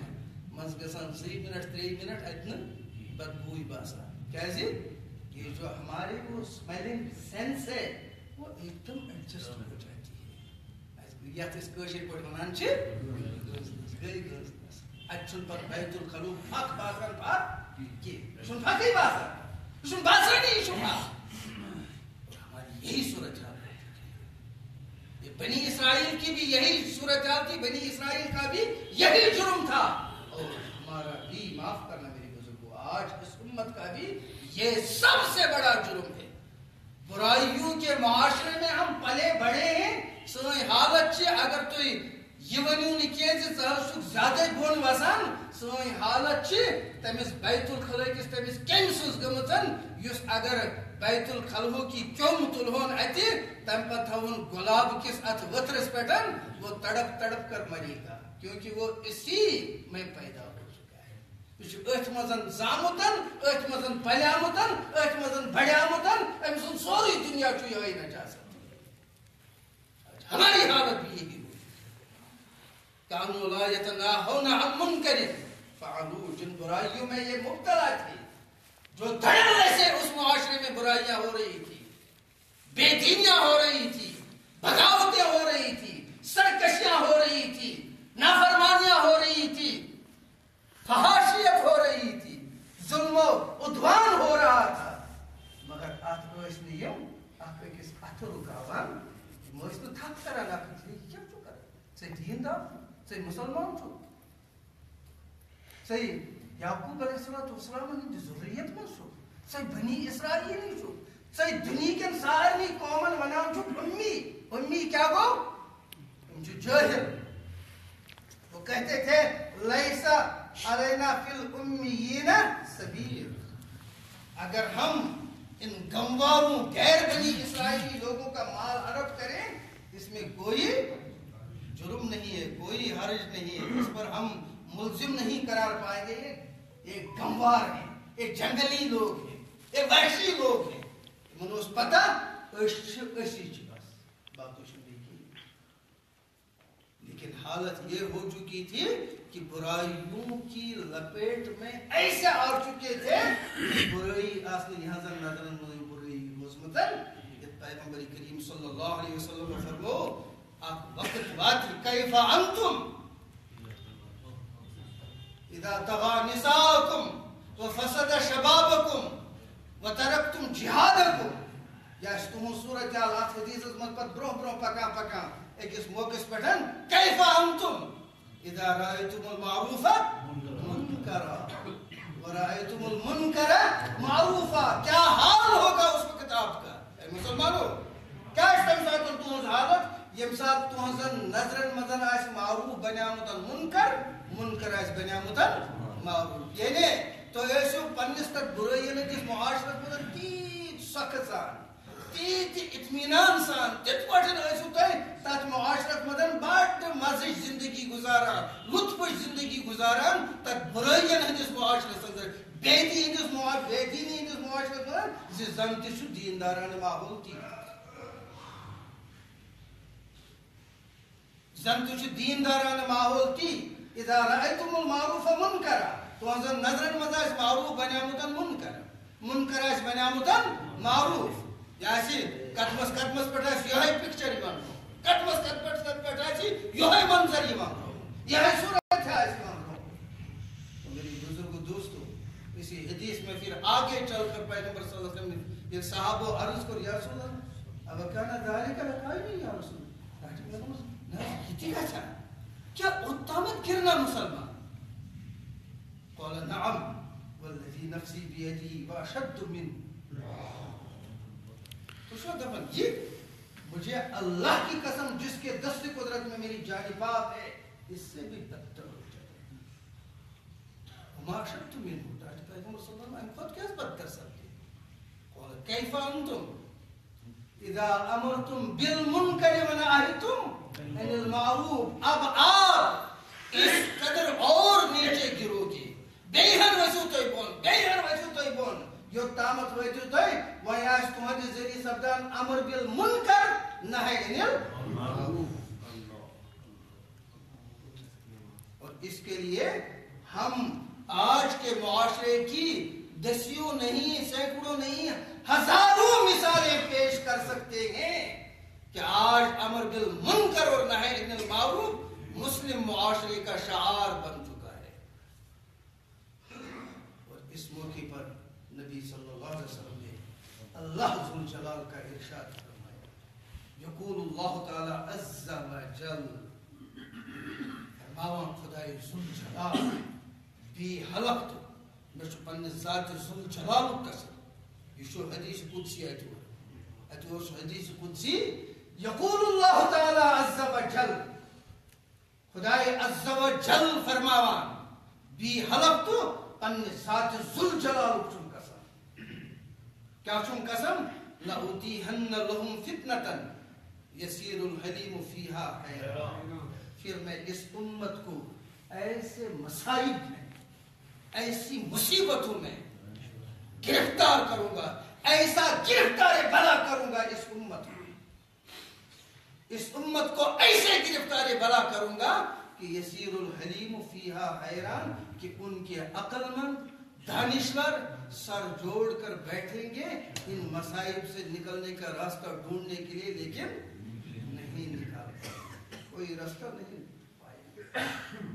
مز گژھان 2 منٹ 3 منٹ اتہ بدبو باسان کیازِ یہ جو ہمارے وہ اسمیلنگ سینس ہے وہ ایک دم ایڈجسٹ ہو جاتی ہے یت اس کشیر پہ ونان گئی گزنس اتہ پتہ بیت الخلوء پھک باسان پھک کہ پھکی باسان باسانی ہماری یہی صورتحال ہے. بنی اسرائیل کی بھی یہی صورتحال تھی، بنی اسرائیل کا بھی یہی جرم تھا اور ہمارا بھی معاف کرنا میرے بزرگوں آج اس امت کا بھی یہ سب سے بڑا جرم ہے. برائیوں کے معاشرے میں ہم پلے بڑے ہیں سن حالت اگر تھی یہ ونو نا زیادہ بون وسان سن حالت تمس بیت الخلاء کس تمس کم سز گمتن اس اگر بیت الخلاء کی کم تلہون اتہ تم پتہ تھون گلاب کس ات وترس پہ وہ تڑپ تڑپ کر مرے گا کیونکہ وہ اسی میں پیدا ہو چکا ہے. یہ ات مزن زامتن ات مزن پلیامتن ات مزن بڑیامتن ام سن سوری دنیا یہ نجاست. ہماری حالت بھی یہی کانوا لا یتناہون عن منکر فعلوا جن برائیوں میں یہ مبتلا تھی جو دھڑلے سے اس معاشرے میں برائیاں ہو رہی تھی، بے دینیاں ہو رہی تھی، بغاوتیں ہو رہی تھی، سرکشیاں ہو رہی تھی، نافرمانیاں ہو رہی تھی، فحاشیت ہو رہی تھی، ظلم و عدوان ہو رہا تھا. مگر ات اس نے یم اخ کس اتھ رکاوان مس تو تھک کران اخ کیا تو کر سے دین دا سے چھو صحیح یعقوب علیہ السلام ہند ضروریت من چھو صحیح بنی اسرائیلی چھو صحیح دنیا کے سارے قومن ونان چھو امی کیا گو جو جاہل وہ کہتے تھے لیسا علینا فی الامیین سبیل اگر ہم ان گنواروں غیر بنی اسرائیلی لوگوں کا مال ہڑپ کریں اس میں کوئی جرم نہیں ہے کوئی حرج نہیں ہے اس پر ہم ملزم نہیں قرار پائیں گے ایک گنوار ہیں ایک جنگلی لوگ ہیں ایک وحشی لوگ ہیں منوس پتہ اسی بس باتوں سے لیکن حالت یہ ہو چکی تھی کہ برائیوں کی لپیٹ میں ایسے آ چکے تھے کہ برائی اصل یہاں سے نظر برائی مزمتن پیغمبر کریم صلی اللہ علیہ وسلم نے فرمو آپ وقت بات کیف انتم اذا طغى نساؤكم وفسد شبابكم وتركتم جهادكم یا تم صورت حالات حدیث من پت برو پکا ایکس موقع پٹھن کیف انتم اذا رأيتم المعروف منکرا ورأيتم المنکر معروفا کیا حال ہوگا اس وقت آپ کا اے مسلمانوں کیا اس ساتھ تہذ حالت یم سات تہذن نظرن مزن آس معروف بنیامت منکر آس بنیامت معروف یعنی تو ایسو پنس تک برائین کس معاشرت مدن تیت سخت سان تیت اطمینان سان تت پٹھن ایسو تت معاشرت مدن بڑ مزج زندگی گزاران لطف زندگی گزاران تک برائین ہندس معاشرت اندر بیدی ہندس معاشرت مدن زن تشو دینداران ماحول تی زن تشو دینداران ماحول تی اذا رأيتم المعروف منکرا تو ہنزن نظرن مزاج معروف بنیامتن منکر آس بنیامتن معروف یاسی کتمس پٹھاس یہ پکچر ایمان رو کتمس پٹھاسی یہ منظر ایمان رو یہ صورت ہے ایمان رو تو میری بزرگ دوستو اسی حدیث میں پھر آگے چل کر پیغمبر صلی اللہ علیہ وسلم نے ایک صحابہ عرض کر یا رسول اللہ اب کانا ذالک لقائی نہیں یا رسول اللہ کتی کا چاہا کیا اتامت گرنا مسلمان قال نعم والذی نفسی بیدی واشد من تو شو دفن یہ مجھے اللہ کی قسم جس کے دست قدرت میں میری جانباب ہے اس سے بھی بدتر ہو جائے وما اشد من ہوتا ہے پیغمبر صلی اللہ علیہ وسلم خود کیس بد کر سکتے قال کیف انتم اذا امرتم بالمنکر ونہیتم عن المعروف اب آپ اس قدر اور نیچے گرو گے بیہن ویسو توی بون جو تامت ویسو توی ویاس تمہاری ذریعہ سبدان امر بالمنکر نہی عن المعروف اور اس کے لیے ہم آج کے معاشرے کی دسیوں نہیں سینکڑوں نہیں ہزاروں مثالیں پیش کر سکتے ہیں کہ آج امر بالمنکر اور نہی عن المعروف مسلم معاشرے کا شعار بن چکا ہے اور اس موقع پر نبی صلی اللہ علیہ وسلم نے اللہ ذو جلال کا ارشاد فرمایا یقول اللہ تعالی عز و جل فرماوان خدای ذو جلال بی حلقت میں چھو پنی ذات ذو جلال قسم یہ شو حدیث قدسی اتو حدیث قدسی یقول اللہ تعالی عز و جل خدای عز و جل فرماوان بی حلقت پنی ذات ذو جلال چون قسم کیا چون قسم لأوتیہن لہم فتنة یسیر الحلیم فیہا حیران پھر میں اس امت کو ایسے مصائب میں ایسی مصیبتوں میں گرفتار کروں گا ایسا گرفتار بلا کروں گا اس امت کو ایسے گرفتار بلا کروں گا کہ یسیر الحلیم فیہا حیران کہ ان کے عقل مند دانشور سر جوڑ کر بیٹھیں گے ان مصائب سے نکلنے کا راستہ ڈھونڈنے کے لیے لیکن نہیں نکال کوئی راستہ نہیں پائے گا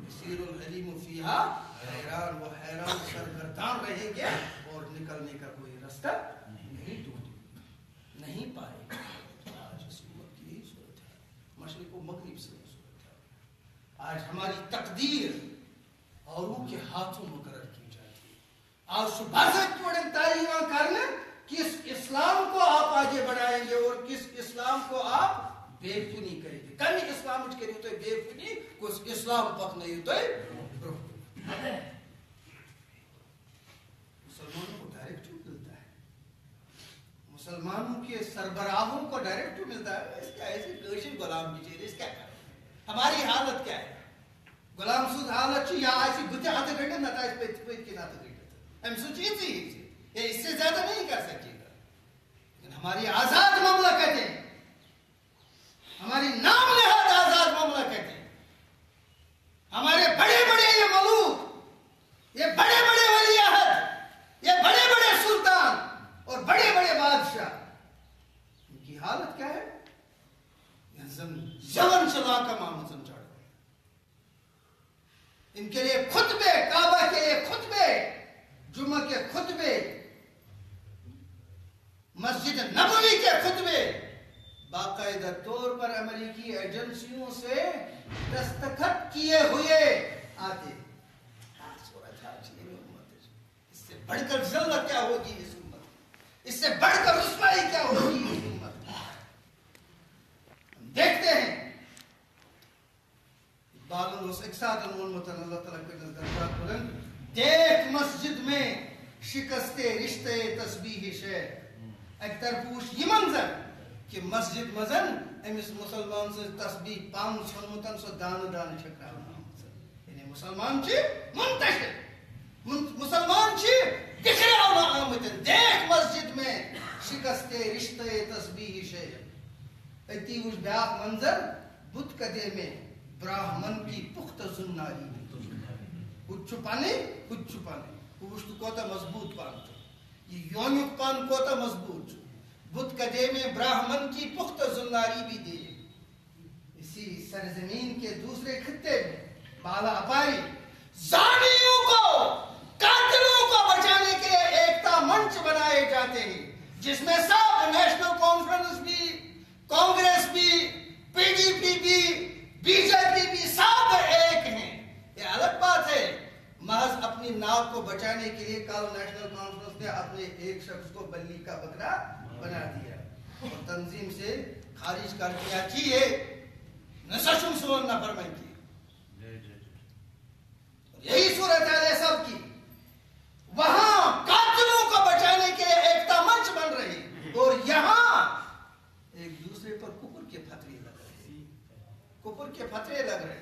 یسیر الحلیم فیہا حیران وہ حیران سرگردان رہیں گے اور نکلنے کا کوئی راستہ نہیں پائے گا آج اس امت کی یہی صورت ہے مشرق و مغرب سے یہ صورت ہے آج ہماری تقدیر اوروں کے ہاتھوں مقرر کی جاتی ہے. آج شبازت چوڑن تعلیم کرنے کس اسلام کو آپ آگے بڑھائیں گے اور کس اسلام کو آپ بے پنی کریں گے. کمی اسلام کرو تو بے پنی کس اسلام پکنو تو مسلمانوں کو ڈائریکٹو ملتا ہے, مسلمانوں کے سربراہوں کو ڈائریکٹو ملتا ہے. اس کا ایسے گوشن غلام کی چیز کیا کریں, ہماری حالت کیا ہے؟ غلام سود حالت یا ایسی بتے ہاتھ گھٹے نہ تھا اس پہ کی نہ تھا گھٹے ہم سوچیں ہی یہ اس سے زیادہ نہیں کر سکے گا. لیکن ہماری آزاد مملکت ہے, ہماری نام نہاد آزاد مملکت ہے, ہمارے بڑے بڑے یہ ملوک, یہ بڑے بڑے ولی عہد, یہ بڑے بڑے سلطان اور بڑے بڑے بادشاہ, ان کی حالت کیا ہے؟ زمن چلا کا مامزن چڑھ گئے. ان کے لیے خطبے, کعبہ کے لیے خطبے, جمعہ کے خطبے, مسجد نبوی کے خطبے باقاعدہ طور پر امریکی ایجنسیوں سے دستخط کیے ہوئے آتے. اس سے بڑھ کر ذلت کیا ہوگی اس امت, اس سے بڑھ کر رسوائی کیا ہوگی اس امت. ہم دیکھتے ہیں اللہ تعالیٰ کے درجات بلند, دیکھ مسجد میں شکستے رشتے تسبیح شے. ایک طرفوش یہ منظر کہ مسجد مزن امس مسلمان سے تسبیح پان سنمتن سو دان دان چھکراونا, یعنی مسلمان چھ منتشر, مسلمان چھ بکھراونا آمتن. دیکھ مسجد میں شکستے رشتے تسبیح شے. اتی اس بیاق منظر بدھ کدے میں براہمن کی پختہ زناری, کچھ چھپانے کچھ چھپانے. وہ کوتا مضبوط پان تو یہ یونیک پان کوتا مضبوط. بدھ کدے میں براہمن کی پختہ زناری بھی دے. اسی سرزمین کے دوسرے خطے میں بالا اپاری زانیوں کو, قاتلوں کو بچانے کے لیے ایکتا منچ بنائے جاتے ہیں, جس میں سب نیشنل کانفرنس بھی, کانگریس بھی, پی ڈی پی بھی, بی جے پی بھی سب ایک ہیں. یہ الگ بات ہے. محض اپنی ناک کو بچانے کے لیے کل نیشنل کانفرنس نے اپنے ایک شخص کو بلی کا بکرا بنا دیا اور تنظیم سے خارج کر دیا کہ یہ نششم سون نفرمائی کی. یہی صورتحال ہے سب کی. وہاں قاتلوں کو بچانے کے لیے ایکتا منچ بن رہی اور یہاں ایک دوسرے پر کفر کے فتوے لگ رہے, کفر کے فتوے لگ رہے,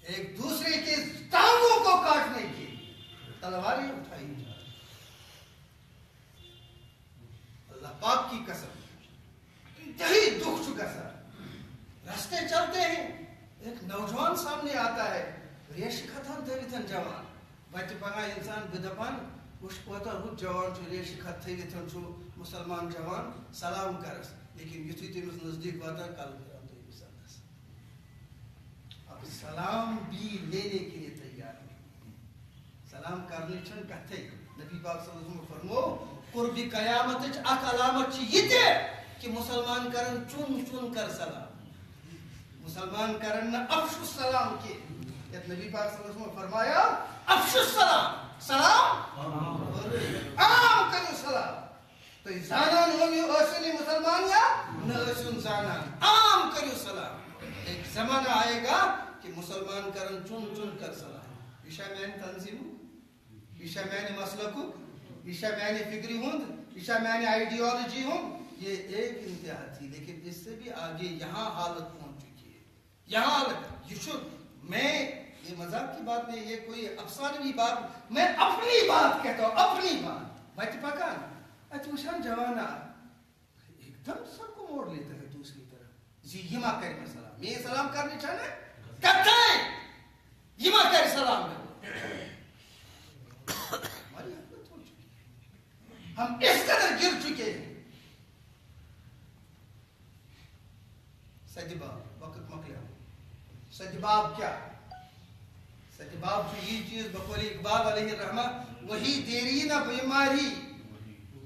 ایک دوسرے کے ٹانگوں کو کاٹنے کی تلواریں اٹھائی جا رہی. اللہ پاک کی قسم انتہائی دکھ چکا سر. راستے چلتے ہیں, ایک نوجوان سامنے آتا ہے, ریش ختم تھن جوان بچ پگہ انسان بدپان وش کوتا رت جوان چھ ریش خط تھن چھ مسلمان جوان سلام کرس, لیکن یتھے تمس نزدیک واتان کل کران تو یہ سندس. اب سلام بھی لینے کے لیے تیار نہیں. سلام کرنے چھن کتھے. نبی پاک صلی اللہ علیہ وسلم فرمو قرب قیامت اک علامت یہ کہ مسلمان کرن چون چون کر سلام, مسلمان کرن افش السلام کے. نبی پاک صلی اللہ علیہ وسلم فرمایا افش السلام, سلام عام کرو سلام. تو زانان ہونی اوسنی مسلمان یا نہ اوسن زانان, عام کرو سلام. ایک زمانہ آئے گا کہ مسلمان کرن چون چون کر سلام. ایشا میں تنظیم, ایشا میں مسلک, ایشا میں فکری ہوں, ایشا میں آئیڈیالوجی ہوں, یہ ایک انتہا تھی. لیکن اس سے بھی آگے یہاں حالت پہنچ چکی ہے. یہاں میں یہ مذاق کی بات نہیں, یہ کوئی افسانوی بات, میں اپنی بات کہتا ہوں, اپنی بات. بچ پکان اچھوشان جوانا ایک دم سب کو موڑ لیتا ہے دوسری طرف. جی یہ ماں کرے سلام, میں سلام کرنے چاہنا کرتے ہیں, یہ ماں کرے سلام میں. ہماری حالت ہو چکی ہے, ہم اس قدر گر چکے ہیں. سجباب وقت مکلیا. سجباب کیا؟ سجباب جو یہ چیز بقول اقبال علیہ الرحمہ, وہی دیرینہ بیماری,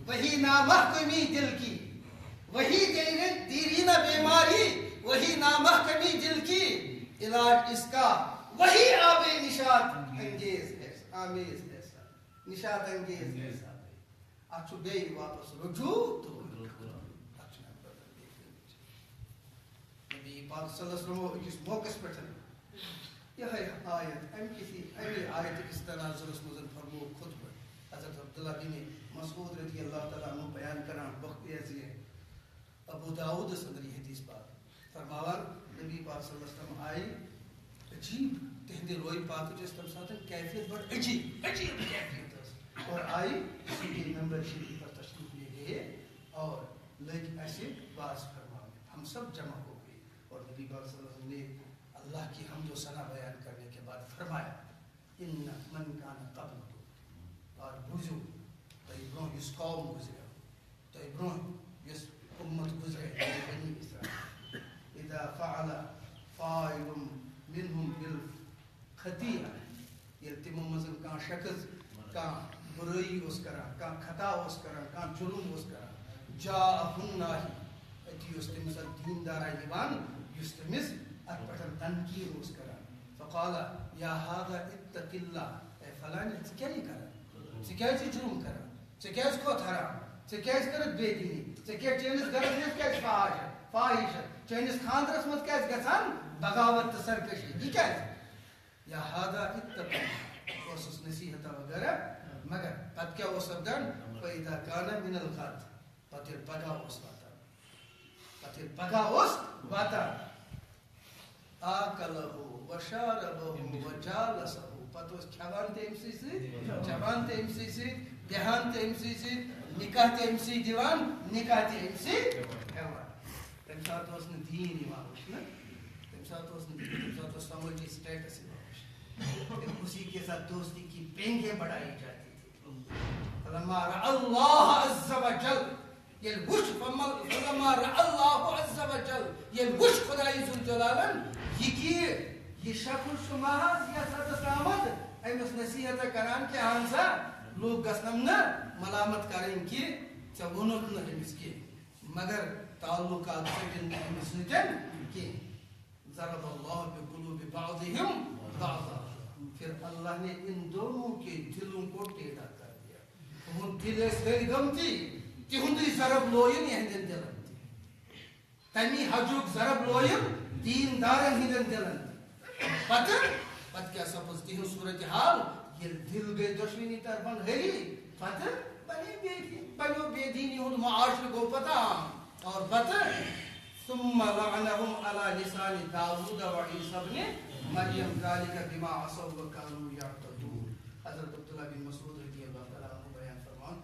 وہی نامحکمی دل کی, وہی دیرینہ بیماری, وہی نامحکمی دل کی, علاج اس کا وہی آب نشاط انگیز ہے، آمیز ہے، نشاط انگیز ہے. اچھو بے واپس رجوع تو نبی پاک صلی اللہ علیہ وسلم اس موقع پر یہ آیت امی آیت کس تناظر اس مزن فرمو خطبہ حضرت عبداللہ بن مسعود رضی اللہ تعالیٰ عنہ بیان کران وقت ایسی ہے. ابو داؤد صدری حدیث پاک فرماوان نبی پاک صلی اللہ علیہ وسلم آئی عجیب تہندی روئی پاک جس تم ساتھ کیفیت بڑھ عجیب کیفیت اور آئی اسی کے نمبر شریف پر تشریف لے گئے اور لگ ایسے باز فرمانے ہم سب جمع ہو گئے اور نبی پاک صلی اللہ علیہ وسلم نے اللہ کی حمد و ثنا بیان کرنے کے بعد فرمایا ان من کان قبل اور بوجھو تو ابراہیم اس قوم گزرے تو ابراہیم اس امت گزرے بنی اسرائیل اذا فعل فاعل منهم بالخطیئہ یلتم مزن کان شخص کان برائی اس کرا کان خطا اس کرا کان جرم اس کرا جاءہن ناہی اتی اس تمسل دیندارا ایوان یس تمس اتپٹن تنکیر اس کرا فقالا یا هذا اتق اللہ اے فلانی چکیلی کرا چکیلی جرم کرا چکیلی کو حرام چکیلی کرت بے دینی چکیلی چینس گرد نیس کیس فاحش چینس خاندرس مت کیس گسان بغاوت سرکشی یہ کیس یا هذا اتق اللہ اس نصیحت وغیرہ مگر پت کیا وہ سبدن فَإِذَا كَانَ مِنَ الْغَدْ پتر پگا اس واتا پتر پگا اس واتا آکلہو وشاربہو وجالسہو پت اس کھوان تے امسی سی چوان تے امسی سی دہان تے امسی سی نکاح تے امسی دیوان نکاح تے امسی ہیوان تم ساتھ اس نے دین ایمان ہوش نا تم ساتھ اس نے دین تم ساتھ اس سمجھی سٹیٹس ایمان ہوش اسی کے ساتھ دوستی کی پینگیں بڑھائی جاتی فلما رأى الله عز وجل يلوش فلما رأى الله عز وجل يلوش خدای ذوالجلالا یہ شکل شماز یا صدس آمد ایمس نصیحت کران کے آنسا لوگ گسنم نا ملامت کریں کی چونت نا ہمس کی مگر تعلقات سے جن ہمس نجن کی ضرب اللہ بقلوب بعضهم بعضا پھر اللہ نے ان دونوں کے دلوں کو ٹیڑھا کر دیا. ہن دل اس گم تھی کہ ہندی ضرب لوین ہندن دلن تھی تمی حجوک ضرب لوین دین دارن ہندن دلن تھی پت کیا سپزتی ہوں صورتحال یہ دل گئے دشمنی طرفن ہری پت بنو بے دینی ہند معاشر کو پتا اور پت ثم لعنهم على لسان داود وعیسی ابن مریم ذالک بما عصوا وكانوا يعتدون. حضرت عبداللہ بن مسعود رضی اللہ تعالیٰ عنہ بیان فرمان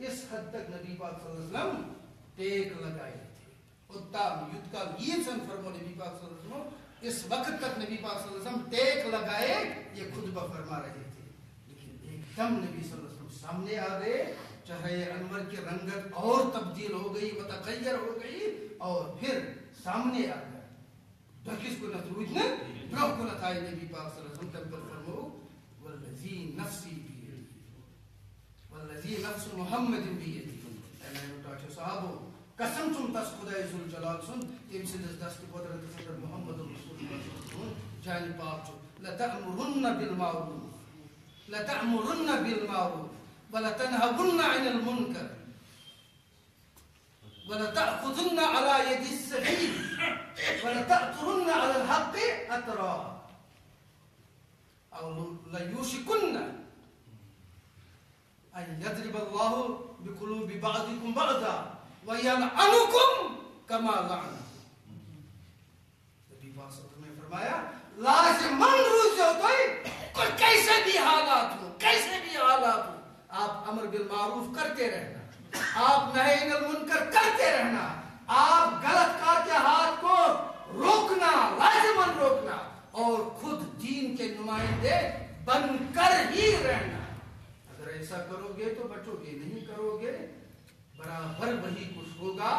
اس حد تک نبی پاک صلی اللہ علیہ وسلم ٹیک لگائے تھے اتام یدھ کا لیسن فرمو نبی پاک صلی اللہ علیہ وسلم اس وقت تک نبی پاک صلی اللہ علیہ وسلم ٹیک لگائے یہ خطبہ فرما رہے تھے لیکن ایک دم نبی صلی اللہ علیہ وسلم سامنے آ گئے چہرے انور کی رنگت اور تبدیل ہو گئی متغیر ہو گئی اور پھر سامنے آ گئے دکس کو نتروج نے برو کو نتائی نبی پاک صلی اللہ علیہ وسلم تنبر فرمو والذی نفسی بیدی والذی نفس محمد بیدی اے میں نوٹاچو صحابو قسم تم تس خدای ذوالجلال سن تم سے دست قدرت صدر محمد رسول اللہ صلی اللہ علیہ وسلم جانی پاک چو لتأمرن بالمعروف لتأمرن بالمعروف ولتنهون عن المنكر ولتأخذن على يد السبيل ولتأثرن على الحق أترا أو ليوشكن أن يضرب الله بقلوب بعضكم بعضا ويلعنكم كما لعنكم. نبی پاک صلی اللہ علیہ وسلم نے فرمایا لازماً روز ہوتا ہے کیسے بھی حالات ہو آپ امر بالمعروف کرتے رہنا آپ نہی عن المنکر کرتے رہنا آپ غلط کار کے ہاتھ کو روکنا لازماً روکنا اور خود دین کے نمائندے بن کر ہی رہنا. اگر ایسا کرو گے تو بچو گے نہیں کرو گے برابر وہی کچھ ہوگا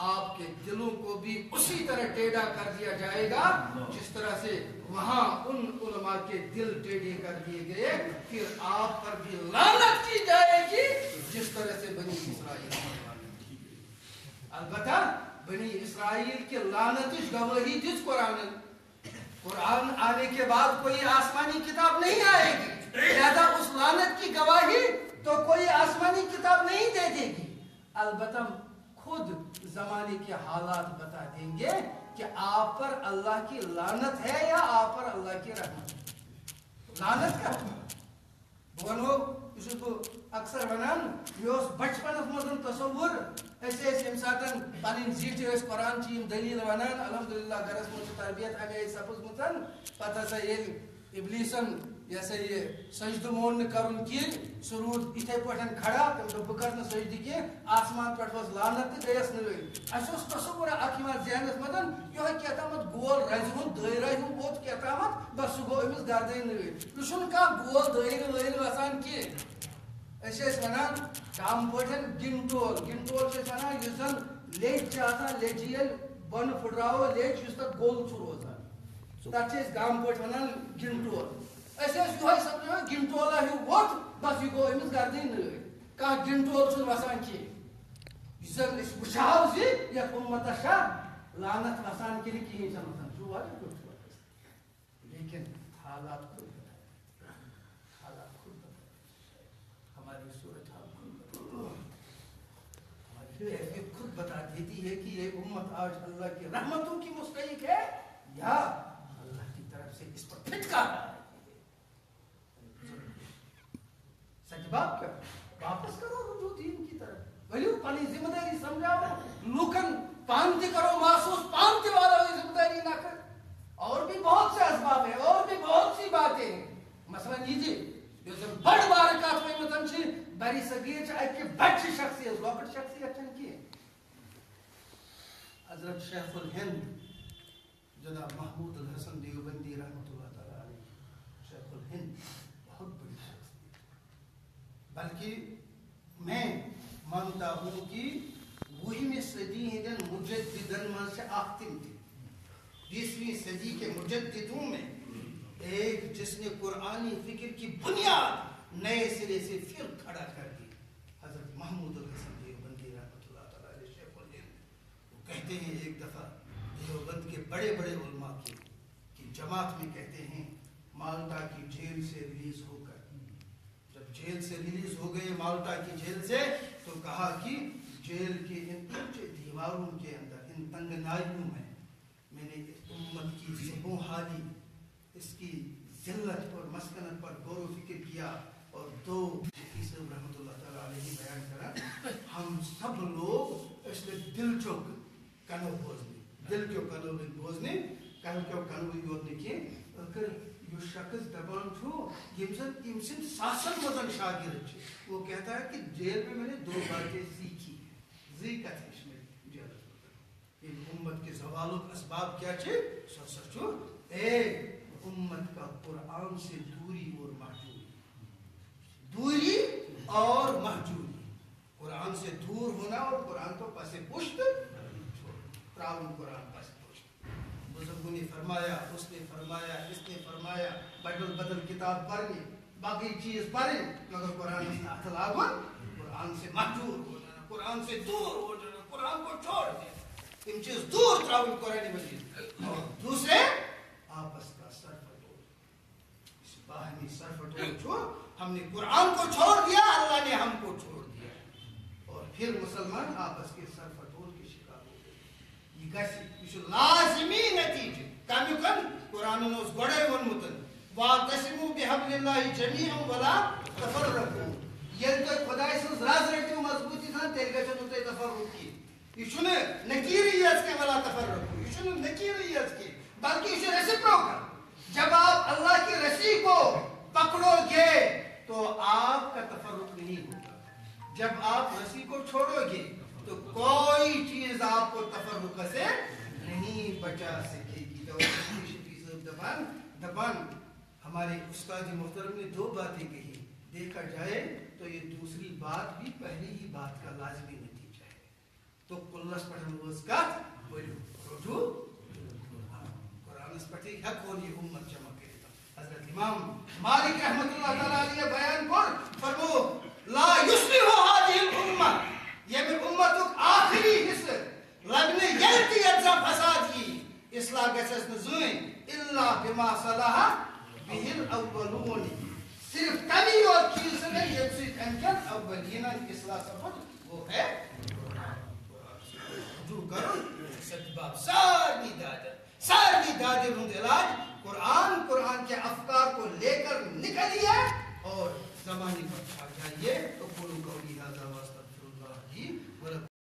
آپ کے دلوں کو بھی اسی طرح ٹیڑھا کر دیا جائے گا جس طرح سے وہاں ان علماء کے دل ٹیڑھے کر دیے گئے پھر آپ پر بھی لعنت کی جائے گی جس طرح سے بنی اسرائیل پر لعنت کی گئی. البتہ بنی اسرائیل کے لعنتش گواہی جس قرآن قرآن آنے کے بعد کوئی آسمانی کتاب نہیں آئے گی، لہذا اس لعنت کی گواہی تو کوئی آسمانی کتاب نہیں دے دے گی، البتہ خود زمانے کے حالات بتا دیں گے کہ آپ پر اللہ کی لعنت ہے یا آپ پر اللہ کی رحمت ہے۔ لعنت کا ونو اکثر ونان یہ بچپنس مزن تصور یم سات پن زیٹھ قرآن چی دلیل ونان الحمدللہ گرس من تربیت ہمیں سپزمت پتہ ہسا ابلیسن یہ سا یہ سجدہ مون کرن کی سہ رود اتھے پٹھن کھڑا تم دپ بہ کر سجدہ کی آسمان پہ ؤژ لعنت تو گیس نئی اس تصور اخ ذہنس مدن یہ کیتامت گول رزِ ہُنٛد دٲیرہ ہیوٗ ووت کیتامت بس سہ گو أمس گردن نئی یہ چھُنہٕ کانٛہہ گول دٲیرٕ وٲیرٕ وسان کینٛہہ۔ أسۍ ٲسۍ ونان کم پٲٹھۍ گنٹول گنٹول چھِ أسۍ ونان یُس زن لیٚج چھِ آسان لیٚجہِ ییٚلہِ بۄنہٕ پھٕٹراوو لیٚج یُس تتھ گوٚل چھُ روزان تتھ چھِ أسۍ گام پٲٹھۍ ونان گنٹول۔ أسۍ ٲسۍ یِہوے سمجھان گنٹولا ہیوٗ ووت بس یہ گوٚو أمِس گردن نٲلۍ، کانٛہہ گنٹول چھُنہٕ وسان کینٛہہ۔ یُس زن أسۍ وٕچھہاو زِ یتھ اُمتس چھا لعنت وسان کِنہٕ کِہیٖنۍ چھنہٕ وسان، چھُ واریاہ کُن لیکن حالات کیفیت خود بتا دیتی ہے کہ یہ امت آج اللہ کی رحمتوں کی مستحق ہے یا اللہ کی طرف سے اس پر پھٹکا سچ بات کیا واپس کرو رجوع دین کی طرف ولیو پانی ذمہ داری سمجھاؤ لوکن پانتی کرو محسوس پانتی والا ہوئی ذمہ داری نہ کر۔ اور بھی بہت سے اسباب ہیں اور بھی بہت سی باتیں ہیں، مثلا یہ بڑ بار کت ورمت بری صغیر اکہ بچہ شخصیت لکٹ شخصیت کی حضرت شیخ الہند جناب محمود الحسن دیوبندی رحمۃ اللہ تعالی علیہ، شیخ الہند بہت بڑی شخصیت، بلکہ میں مانتا ہوں کہ 20ویں صدی ہندین مجددن من سے آختم تھی، 20ویں صدی کے مجددوں میں ایک جس نے قرآنی فکر کی بنیاد نئے سرے سے پھر کھڑا کر دی، حضرت محمود الحسن دیوبندی رحمۃ اللہ تعالی علیہ شیخ الہند۔ وہ کہتے ہیں ایک دفعہ دیوبند کے بڑے بڑے علماء کی جماعت میں کہتے ہیں مالٹا کی جیل سے ریلیز ہو کر، جب جیل سے ریلیز ہو گئے مالٹا کی جیل سے، تو کہا کہ جیل کے ان اونچے دیواروں کے اندر ان تنگنائیوں میں میں نے امت کی زبوں حالی اس کی ذلت اور مسکنت پر غور و فکر کیا، اور دو صاحب رحمۃ اللہ تعالیٰ علیہ بیان کرا ہم سب لوگ اس میں دل چوک کنو بوزنے دل کیوں کنو بوزنے کل کیوں کنو یوتنے کی اگر یہ شخص دبان چھو یم سن ساسن مزن شاگرد چھے، وہ کہتا ہے کہ جیل میں نے 2 باتیں سیکھی زیکت اس میں جیل ان امت کے زوال و اسباب کیا چھے سر چھو ایک امت کا قرآن سے دوری اور محجوری، دوری اور محجوری، قرآن سے دور ہونا اور قرآن کو پس پشت تراون قرآن پس پشت۔ بزرگوں نے فرمایا، اس نے فرمایا، اس نے فرمایا بدل بدل کتاب پڑھنی باقی چیز پڑھیں مگر قرآن سے ہاتھ لاگن، قرآن سے محجور ہو جانا، قرآن سے دور ہو جانا، قرآن کو چھوڑ دینا، ان چیز دور تراون قرآن مجید۔ اور دوسرے آپس کا باہمی سرفٹول چھوڑ، ہم نے قرآن کو چھوڑ دیا، اللہ نے ہم کو چھوڑ دیا، اور پھر مسلمان آپس کے سرفٹول کے شکار ہو گئے۔ یہ گھر لازمی نتیجہ کمی کن قرآن نوز گوڑے ونمتن وَاعْتَصِمُوا بِحَبْلِ اللَّهِ جَمِيعًا وَلَا تَفَرَّقُوا، یہ تو خدای سنز راز رکھتے مضبوطی سان تیل گا چنو تے تفرق کی، یہ چھنے نکیریت کے ولا تفرقوا، یہ چھنے نکیریت کے بلکہ یہ چھنے ریسپروکل۔ جب آپ اللہ کی رسی کو پکڑو گے تو آپ کا تفرق نہیں ہوگا، جب آپ رسی کو چھوڑو گے تو کوئی چیز آپ کو تفرق سے نہیں بچا سکے گی۔ دبان ہمارے استاد محترم نے 2 باتیں کہی، دیکھا جائے تو یہ دوسری بات بھی پہلی ہی بات کا لازمی نتیجہ ہے۔ تو کلس پڑھن روز کا رجوع قرآن اس پٹھی حق اور یہ امت جمع کرتا۔ حضرت امام مالک رحمت اللہ تعالیٰ علیہ بیان پر فرمو لا یصلح هذه الامہ، یہ میں امت آخری حصہ لگنے یلتی اجزا فساد کی اصلاح گسس نزوین الا الا بما صلح به الاولون صرف تمی اور چیز میں یہ چیز انکر اولین اصلاح سبب وہ ہے جو کرو سبب ساری دادے رند علاج قرآن کے افکار کو لے کر نکلیے اور زمانے پر آ جائیے. تو قولوا قولی ھذا واستغفر اللہ لي ولکم.